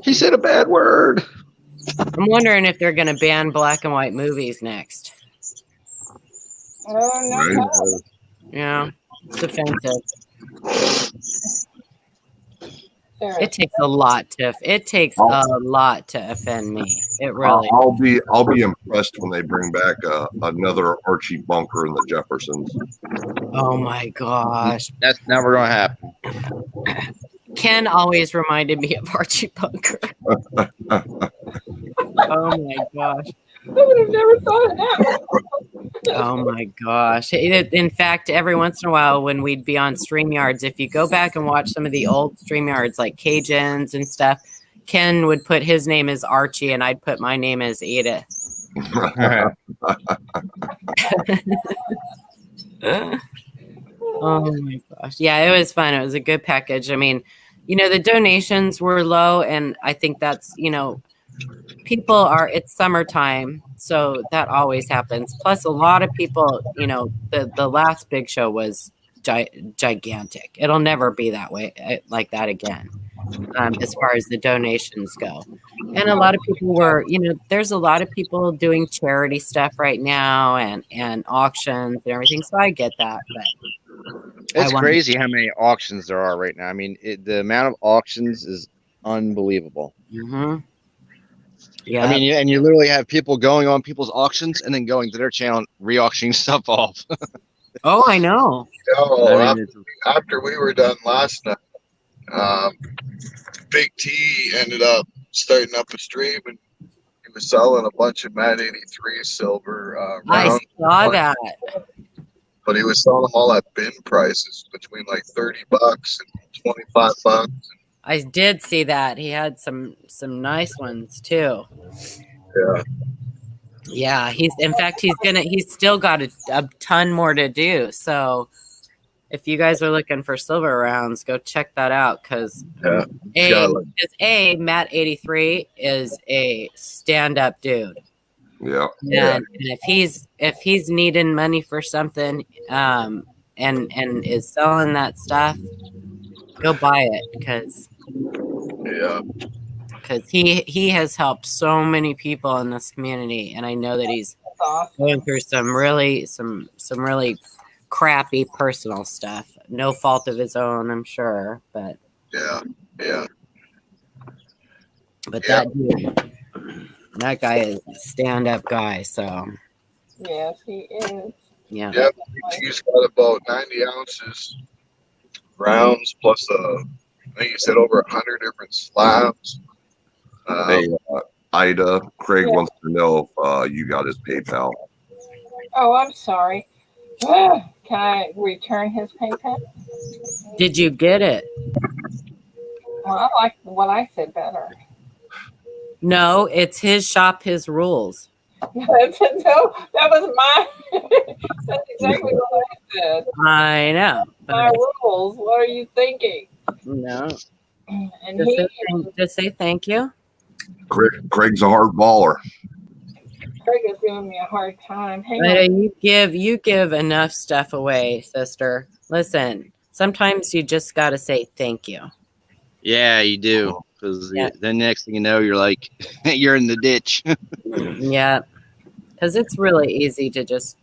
He said a bad word. I'm wondering if they're going to ban black and white movies next. Oh, no, Right. no. Yeah, it's offensive. There It takes a lot to. It takes a lot to offend me. It really. I'll be impressed when they bring back another Archie Bunker and the Jeffersons. Oh my gosh. That's never going to happen. Ken always reminded me of Archie Bunker. Oh my gosh. I would have never thought of that. Oh my gosh. In fact, every once in a while when we'd be on StreamYards, if you go back and watch some of the old StreamYards like Cajuns and stuff, Ken would put his name as Archie and I'd put my name as Edith. Oh my gosh. Yeah, it was fun. It was a good package. I mean, the donations were low and I think that's, it's summertime, so that always happens. Plus a lot of people, the last big show was gigantic. It'll never be that way like that again. As far as the donations go. And a lot of people were, there's a lot of people doing charity stuff right now and auctions and everything. So I get that. But It's crazy how many auctions there are right now. I mean, the amount of auctions is unbelievable. Mm-hmm. Yeah. I mean, and you literally have people going on people's auctions and then going to their channel and re-auctioning stuff off. Oh, I know. After we were done last night, Big T ended up starting up a stream and he was selling a bunch of Mat 83 silver I rounds, saw that. but he was selling them all at bin prices between like $30 and $25. I did see that. He had some nice ones too. Yeah. Yeah, he's still got a ton more to do. So if you guys are looking for silver rounds, go check that out because Mat 83 is a stand-up dude. Yeah. And if he's needing money for something and is selling that stuff, go buy it because he has helped so many people in this community, and I know that he's going through some really crappy personal stuff. No fault of his own, I'm sure, but that dude, that guy is a stand-up guy. So Yes, he is. yeah. Yep, he's got about 90 ounces rounds plus I think he said over 100 different slabs. Hey, Ida, Craig wants to know if you got his PayPal. Oh, I'm sorry. Can I return his PayPal? Did you get it? Well, I like what I said better. No, it's his shop, his rules. That was my. That's exactly what I said. I know. My But rules. What are you thinking? no. And Just say thank you. Craig's a hard baller. Craig is giving me a hard time. Hang But on. you give enough stuff away, sister. Listen, sometimes you just got to say thank you. Yeah, you do. Because Yeah. then next thing you know, you're like, you're in the ditch. Yeah. Because it's really easy to just,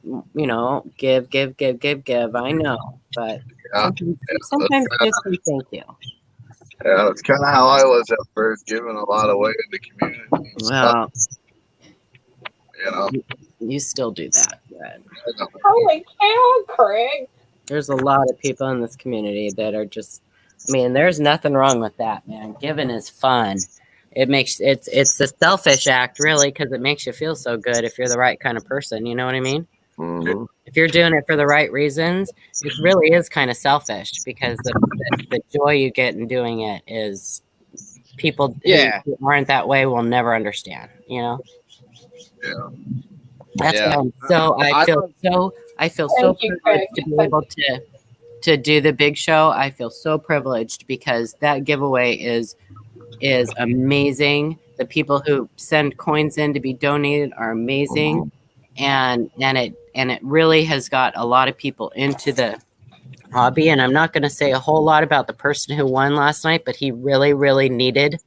give. I know. But Yeah. sometimes just say thank you. Yeah, that's kind of how I was at first, giving a lot away in the community. And stuff, Well, you still do that. But Holy cow, Craig. there's a lot of people in this community that are just, there's nothing wrong with that, man. Giving is fun. It makes it's a selfish act, really, because it makes you feel so good if you're the right kind of person. You know what I mean? Mhm. If you're doing it for the right reasons, it really is kind of selfish because the joy you get in doing it is people Yeah. who aren't that way will never understand. Yeah. That's Yeah. why I feel so Thank you, privileged Craig. to be able to do the big show. I feel so privileged because that giveaway is amazing. The people who send coins in to be donated are amazing, and it really has got a lot of people into the hobby. And I'm not going to say a whole lot about the person who won last night, but he really, really needed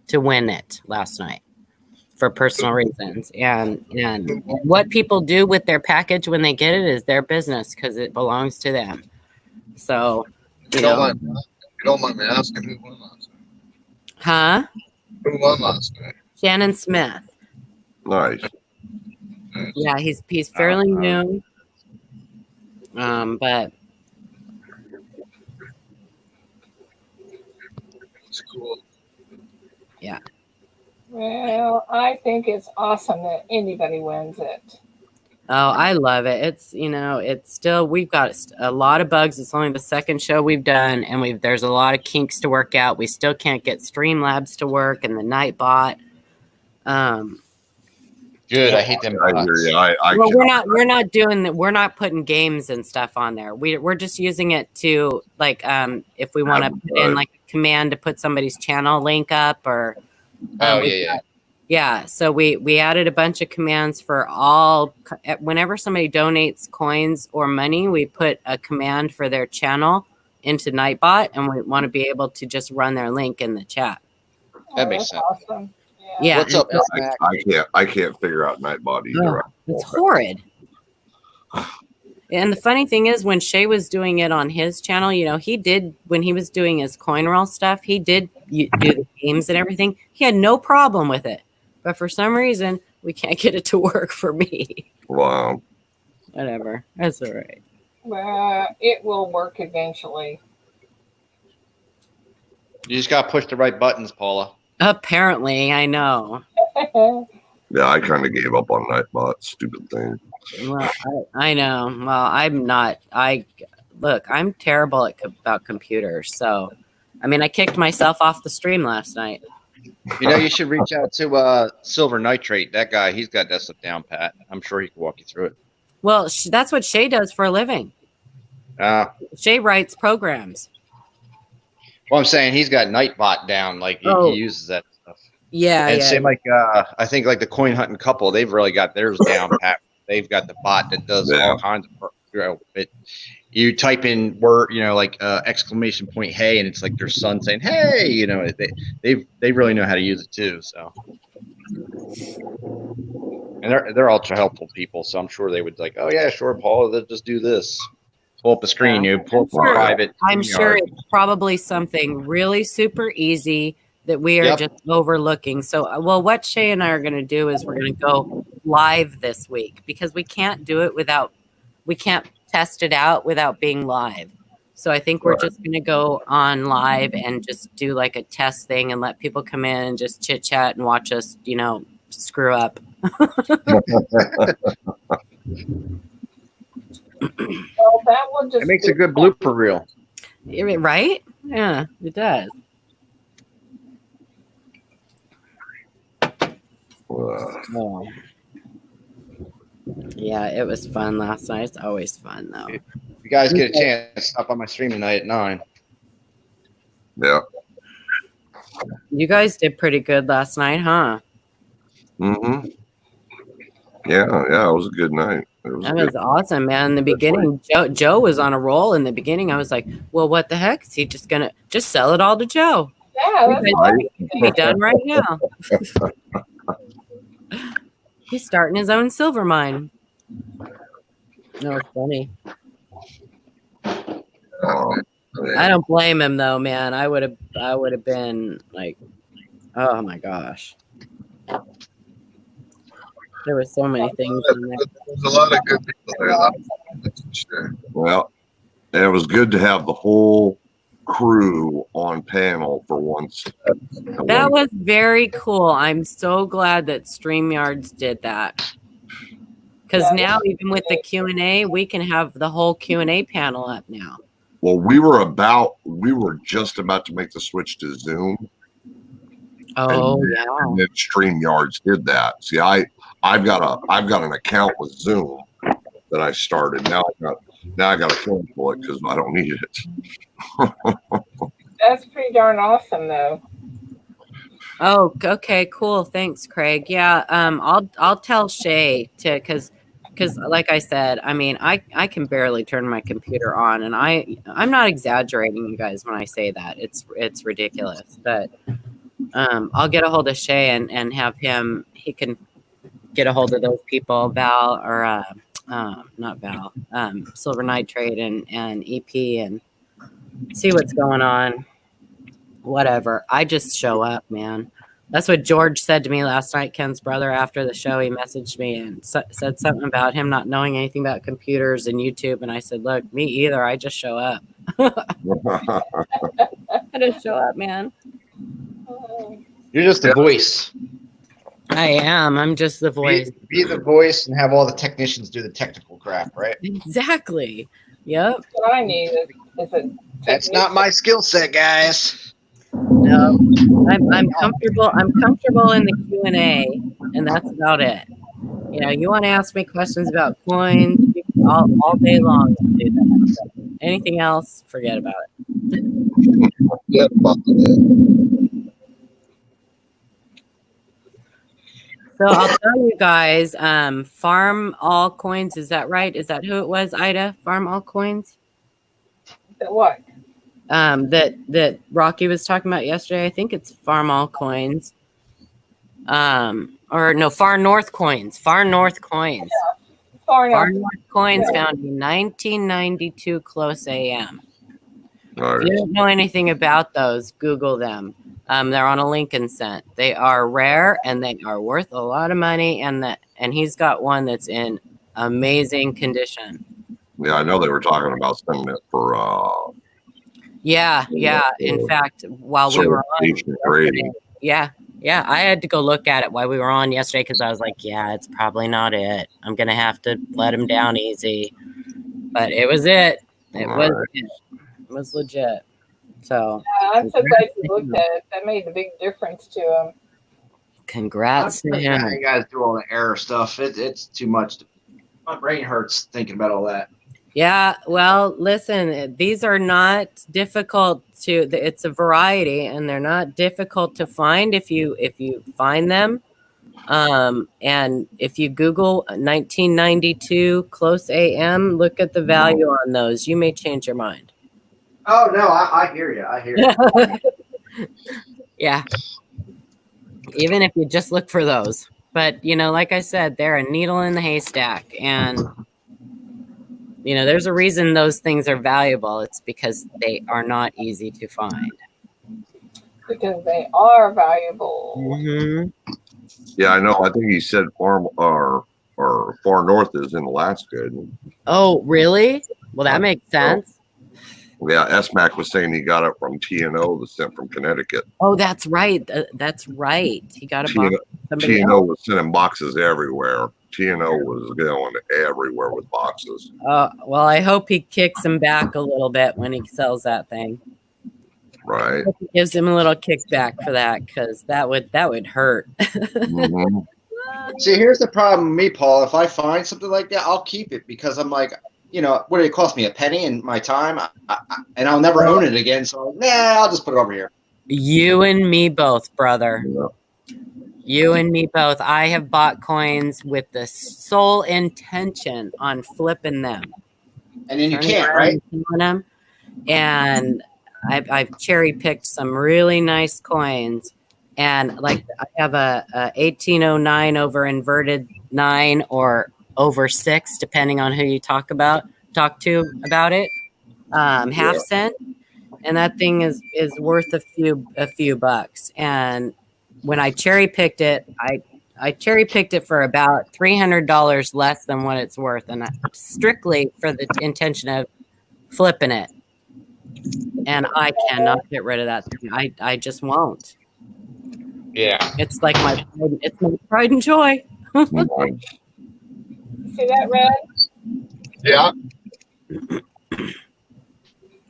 to win it last night for personal reasons. And what people do with their package when they get it is their business because it belongs to them. So, You don't mind me asking who won last night? huh? Who won last night? Shannon Smith. Nice. Yeah, he's fairly new. But It's cool. Well, I think it's awesome that anybody wins it. oh, I love it. It's still, we've got a lot of bugs. It's only the second show we've done, and there's a lot of kinks to work out. We still can't get Streamlabs to work and the Nightbot. Good. I hate them. I hear you. I Well, can't- we're not doing that. We're not putting games and stuff on there. We're just using it to if we want to put in like a command to put somebody's channel link up or. Oh yeah. Yeah, so we added a bunch of commands for all. Whenever somebody donates coins or money, we put a command for their channel into Nightbot, and we want to be able to just run their link in the chat. That makes that's sense. Awesome. Yeah, What's up, Mac? I can't figure out Nightbot either. it's horrid. And the funny thing is, when Shay was doing it on his channel, he did, when he was doing his coin roll stuff, he did do the games and everything. He had no problem with it. But for some reason, we can't get it to work for me. Wow. Whatever. That's all right. Well, it will work eventually. You just got to push the right buttons, Paula. Apparently, I know. Yeah, I kind of gave up on Nightbot. Stupid thing. Well, I know. Well, I'm not. I'm terrible about computers. So, I kicked myself off the stream last night. You should reach out to Silver Nitrate. That guy, he's got that stuff down pat. I'm sure he can walk you through it. Well, that's what Shay does for a living. Shay writes programs. Well, I'm saying he's got Nightbot down. Like he uses that stuff. Yeah, And yeah. same like I think like the coin hunting couple, they've really got theirs down pat. They've got the bot that does all kinds of you type in word, exclamation point hey, and it's like their son saying hey, they really know how to use it too. So, and they're ultra helpful people. So I'm sure they would like, oh yeah, sure, Paula, they'll just do this. Pull up a screen, pull up a private. I'm sure it's probably something really super easy that we are just overlooking. So, what Shay and I are going to do is we're going to go live this week because we can't do it we can't test it out without being live. So I think we're just going to go on live and just do like a test thing and let people come in and just chit chat and watch us, screw up. Well, that will just It makes a good blooper reel. Right? Yeah, it does. Oh. Yeah, it was fun last night. It's always fun though. If you guys get a chance, stop on my stream tonight at 9. Yeah. You guys did pretty good last night, huh? Mm-hmm. Yeah, it was a good night. That was awesome, man. In the beginning, Joe was on a roll. In the beginning, I was like, well, what the heck? Is he just gonna just sell it all to Joe? Yeah, that's Right. Be done right now. He's starting his own silver mine. No, it's funny. I don't blame him though, man. I would have been like, oh my gosh. There were so many things in there. There's a lot of good people there, though. That's for sure. Well, and it was good to have the whole crew on panel for once. That was very cool. I'm so glad that StreamYards did that. Because now, even with the Q&A, we can have the whole Q&A panel up now. Well, we were just about to make the switch to Zoom. Oh, and, yeah. And then StreamYards did that. See, I've got an account with Zoom that I started. Now I got to cancel it because I don't need it. That's pretty darn awesome, though. Oh, okay, cool. Thanks, Craig. Yeah, I'll tell Shay to because like I said, I mean, I can barely turn my computer on, and I'm not exaggerating, you guys, when I say that. It's ridiculous, but I'll get a hold of Shay and have him. He can get a hold of those people, Val or not Val, Silver Nitrate and EP, and see what's going on. Whatever. I just show up, man. That's what George said to me last night, Ken's brother, after the show. He messaged me and said something about him not knowing anything about computers and YouTube. And I said, look, me either. I just show up. I just show up, man. You're just the voice. I am. I'm just the voice. Be the voice and have all the technicians do the technical crap, right? Exactly. Yep. What I need is a. That's not my skill set, guys. No, I'm comfortable. I'm comfortable in the Q&A, and that's about it. You know, you want to ask me questions about coins all day long. I'll do that. But anything else, forget about it. Yeah, So I'll tell you guys, Farm All Coins, is that right? Is that who it was, Ida? Farm All Coins? What? That Rocky was talking about yesterday. I think it's Farm All Coins. Or no, Far North Coins. Far North Coins. Far North Coins found in 1992 close AM. Nice. If you don't know anything about those, Google them. They're on a Lincoln cent. They are rare and they are worth a lot of money. And he's got one that's in amazing condition. Yeah, I know they were talking about sending it for Yeah. In fact, while we were on yesterday, yeah, I had to go look at it while we were on yesterday because I was like, yeah, it's probably not it. I'm gonna have to let him down easy. But it was it. It was legit. So I'm so glad you looked at it. That made a big difference to him. Congrats to him. You guys do all the error stuff. It's too much. My brain hurts thinking about all that. Yeah, well, listen, these are not difficult to. It's a variety, and they're not difficult to find if you find them. And if you Google 1992 close AM, look at the value on those. You may change your mind. Oh no, I hear you. I hear you. Yeah. Even if you just look for those, but like I said, they're a needle in the haystack, and. There's a reason those things are valuable. It's because they are not easy to find. Because they are valuable. Mm-hmm. Yeah, I know. I think he said Far North is in Alaska. Oh, really? Well, that makes sense. Yeah, SMAC was saying he got it from TNO, sent from Connecticut. Oh, that's right. That's right. He got a box. TNO was sending boxes everywhere. TNO was going everywhere with boxes. Well, I hope he kicks him back a little bit when he sells that thing. Right. Gives him a little kickback for that, because that would hurt. Mm-hmm. See, here's the problem with me, Paul. If I find something like that, I'll keep it because I'm like, what did it cost me? A penny and my time, and I'll never own it again. So, I'll just put it over here. You and me both, brother. Yeah. You and me both. I have bought coins with the sole intention on flipping them. And then you Turning can't, around right? and selling them. And I've cherry picked some really nice coins. And like I have a 1809 over inverted 9 or over 6, depending on who you talk to about it. Half cent. And that thing is worth a few bucks. And when I cherry picked it, I cherry picked it for about $300 less than what it's worth, and strictly for the intention of flipping it. And I cannot get rid of that thing. I just won't. Yeah. It's like my pride and joy. See that, Red? Yeah.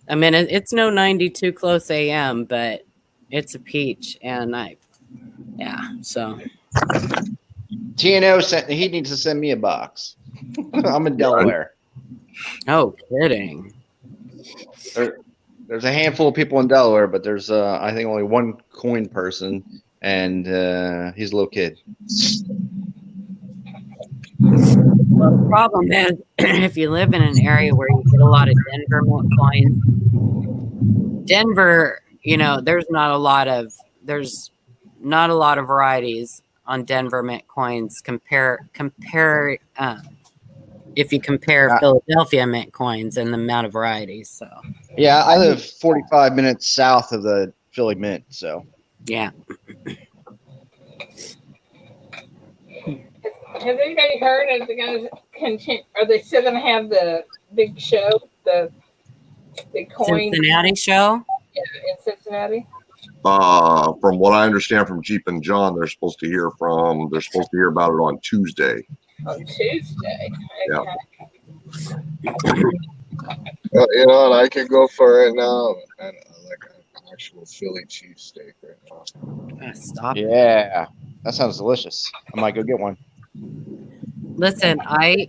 I mean, it's no 92 close AM, but it's a peach, and so. TNO he needs to send me a box. I'm in Delaware. Oh, kidding. There's a handful of people in Delaware, but there's I think only one coin person, and he's a little kid. Well, the problem is if you live in an area where you get a lot of Denver mint coins, Denver, there's not a lot of varieties on Denver mint coins if you compare Philadelphia mint coins and the amount of varieties. So Yeah, I live 45 minutes south of the Philly Mint, so yeah. Has anybody heard? Is it going to continue? Are they still going to have the big show, the coin Cincinnati show? in Cincinnati? From what I understand from Jeep and John, they're supposed to hear about it on Tuesday. On Tuesday. Yeah. Okay. And I can go for it now. And like an actual Philly cheesesteak right now. Stop. yeah, that sounds delicious. I might go get one. Listen, I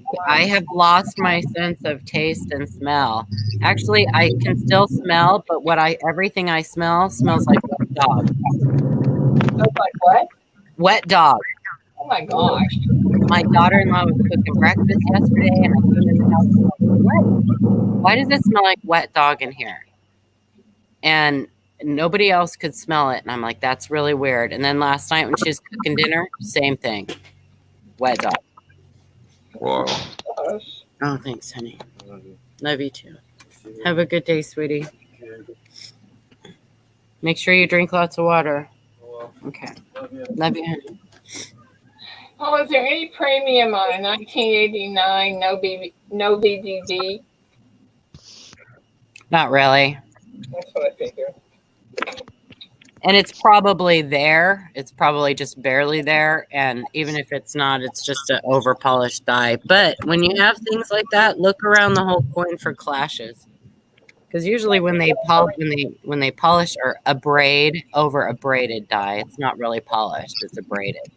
have lost my sense of taste and smell. Actually, I can still smell, but everything I smell smells like wet dog. Smells like what? Wet dog. Oh my gosh. My daughter-in-law was cooking breakfast yesterday, and I came in the house and I was like, what? Why does it smell like wet dog in here? And nobody else could smell it. And I'm like, that's really weird. And then last night when she was cooking dinner, same thing. Wet dog. Wow. Gosh. Oh, thanks, honey. Love you too. Have a good day, sweetie. Make sure you drink lots of water. Okay. Love you, honey. Oh, is there any premium on a 1989 no VGD? Not really. That's what I figured. And it's probably there. It's probably just barely there. And even if it's not, it's just an over polished die. But when you have things like that, look around the whole coin for clashes. Because usually when they polish or abrade over a braided die, it's not really polished, it's abraded.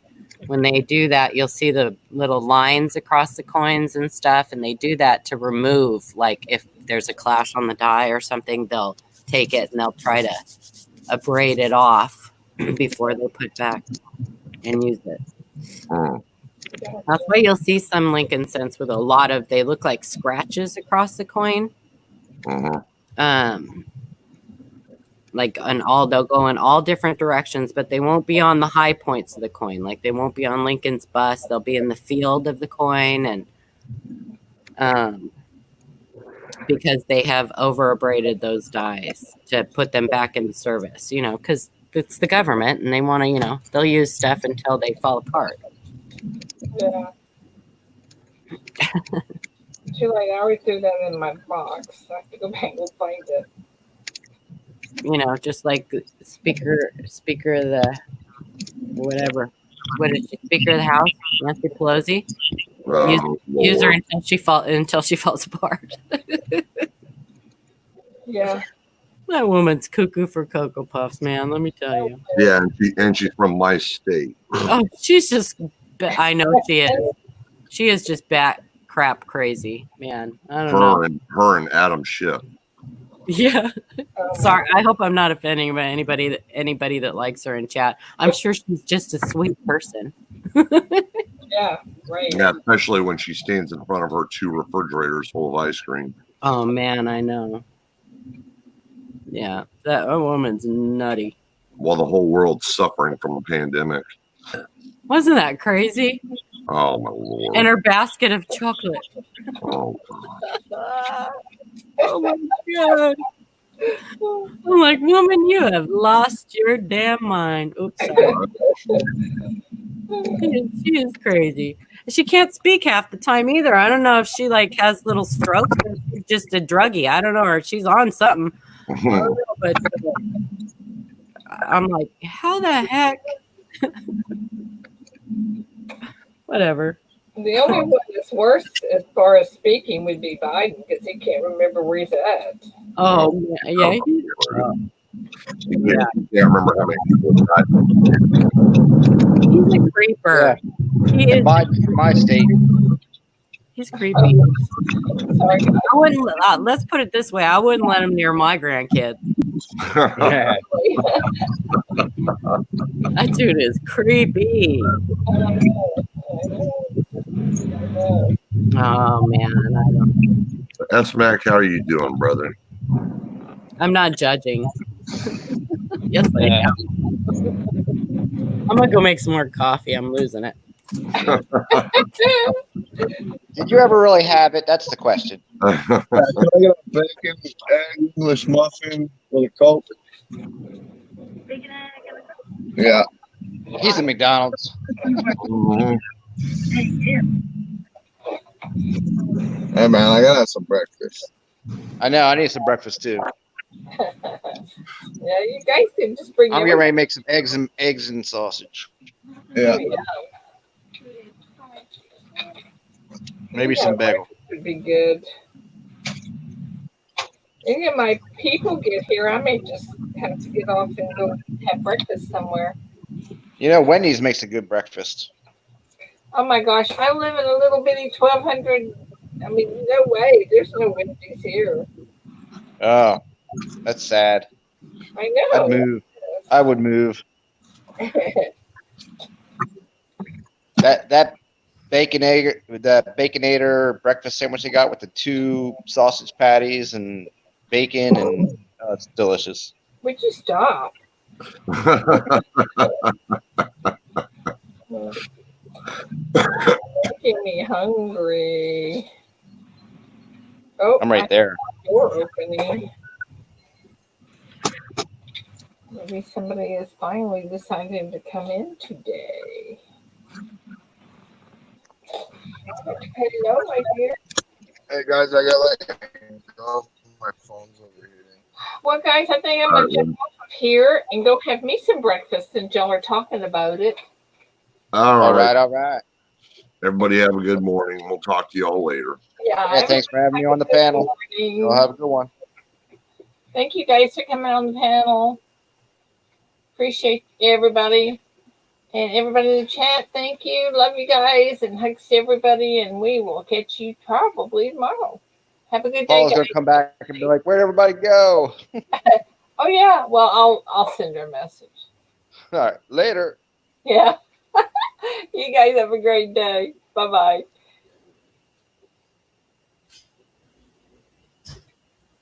When they do that, you'll see the little lines across the coins and stuff, and they do that to remove, like if there's a clash on the die or something, they'll take it and they'll try to abrade it off before they put back and use it. That's why you'll see some Lincoln cents with they look like scratches across the coin. They'll go in all different directions, but they won't be on the high points of the coin. Like they won't be on Lincoln's bust. They'll be in the field of the coin, and because they have over abraded those dies to put them back into service, because it's the government and they want to, they'll use stuff until they fall apart. Yeah. Too late. I already threw that in my box. I have to go back and find it. Just like speaker of the whatever. What is she? Speaker of the House, Nancy Pelosi. Use her until she falls apart. Yeah. That woman's cuckoo for Cocoa Puffs, man. Let me tell you. Yeah, and she's from my state. Oh, she's just But I know she is. She is just bat crap crazy, man. I don't know. Her and Adam Schiff. Yeah. Sorry. I hope I'm not offending anybody that likes her in chat. I'm sure she's just a sweet person. Yeah, right. Yeah, especially when she stands in front of her 2 refrigerators full of ice cream. Oh man, I know. Yeah, that woman's nutty. While the whole world's suffering from a pandemic. Wasn't that crazy? Oh my Lord. And her basket of chocolate. Oh, Oh my God. I'm like, woman, you have lost your damn mind. Oops, sorry. She is crazy. She can't speak half the time either. I don't know if she like has little strokes or she's just a druggie. I don't know, or she's on something. I don't know, but I'm like, how the heck? Whatever. The only one that's worse as far as speaking would be Biden because he can't remember where he's at. Oh, yeah. Yeah, I can't remember how many people died. He's a creeper. He is. Biden from my state. He's creepy. Sorry. I wouldn't. Let's put it this way: I wouldn't let him near my grandkid. Yeah. That dude is creepy. Oh man, I don't. S Mac, how are you doing, brother? I'm not judging. Yes, I am. I'm gonna go make some more coffee. I'm losing it. Did you ever really have it? That's the question. Can I get a bacon, egg, English muffin with a Coke? Yeah. He's at McDonald's. Mhm. Hey man, I gotta have some breakfast. I know. I need some breakfast too. Yeah, you guys can just bring. I'm getting ready to make some eggs and sausage. Yeah. Maybe some bagel. Would be good. Any of my people get here, I may just have to get off and go have breakfast somewhere. You know, Wendy's makes a good breakfast. Oh my gosh, I live in a little bitty 1,200. I mean, no way. There's no Wendy's here. Oh, that's sad. I know. I'd move. I would move. That baconator breakfast sandwich they got with the 2 sausage patties and bacon and it's delicious. Would you stop? Making me hungry. Oh, I'm right there. Door opening. Maybe somebody is finally deciding to come in today. Hello, my dear. Hey guys, I got my phone's overheating. Well, guys, I think I'm gonna jump off here and go have me some breakfast since y'all are talking about it. All right. All right. Everybody have a good morning. We'll talk to you all later. Yeah. Thanks for having me on the panel. You'll have a good one. Thank you guys for coming on the panel. Appreciate everybody. And everybody in the chat, thank you. Love you guys and hugs to everybody. And we will catch you probably tomorrow. Have a good day. Paul's Guys. gonna come back and be like, "Where'd everybody go?" Oh yeah. Well, I'll send her a message. All right, later. Yeah. You guys have a great day. Bye bye.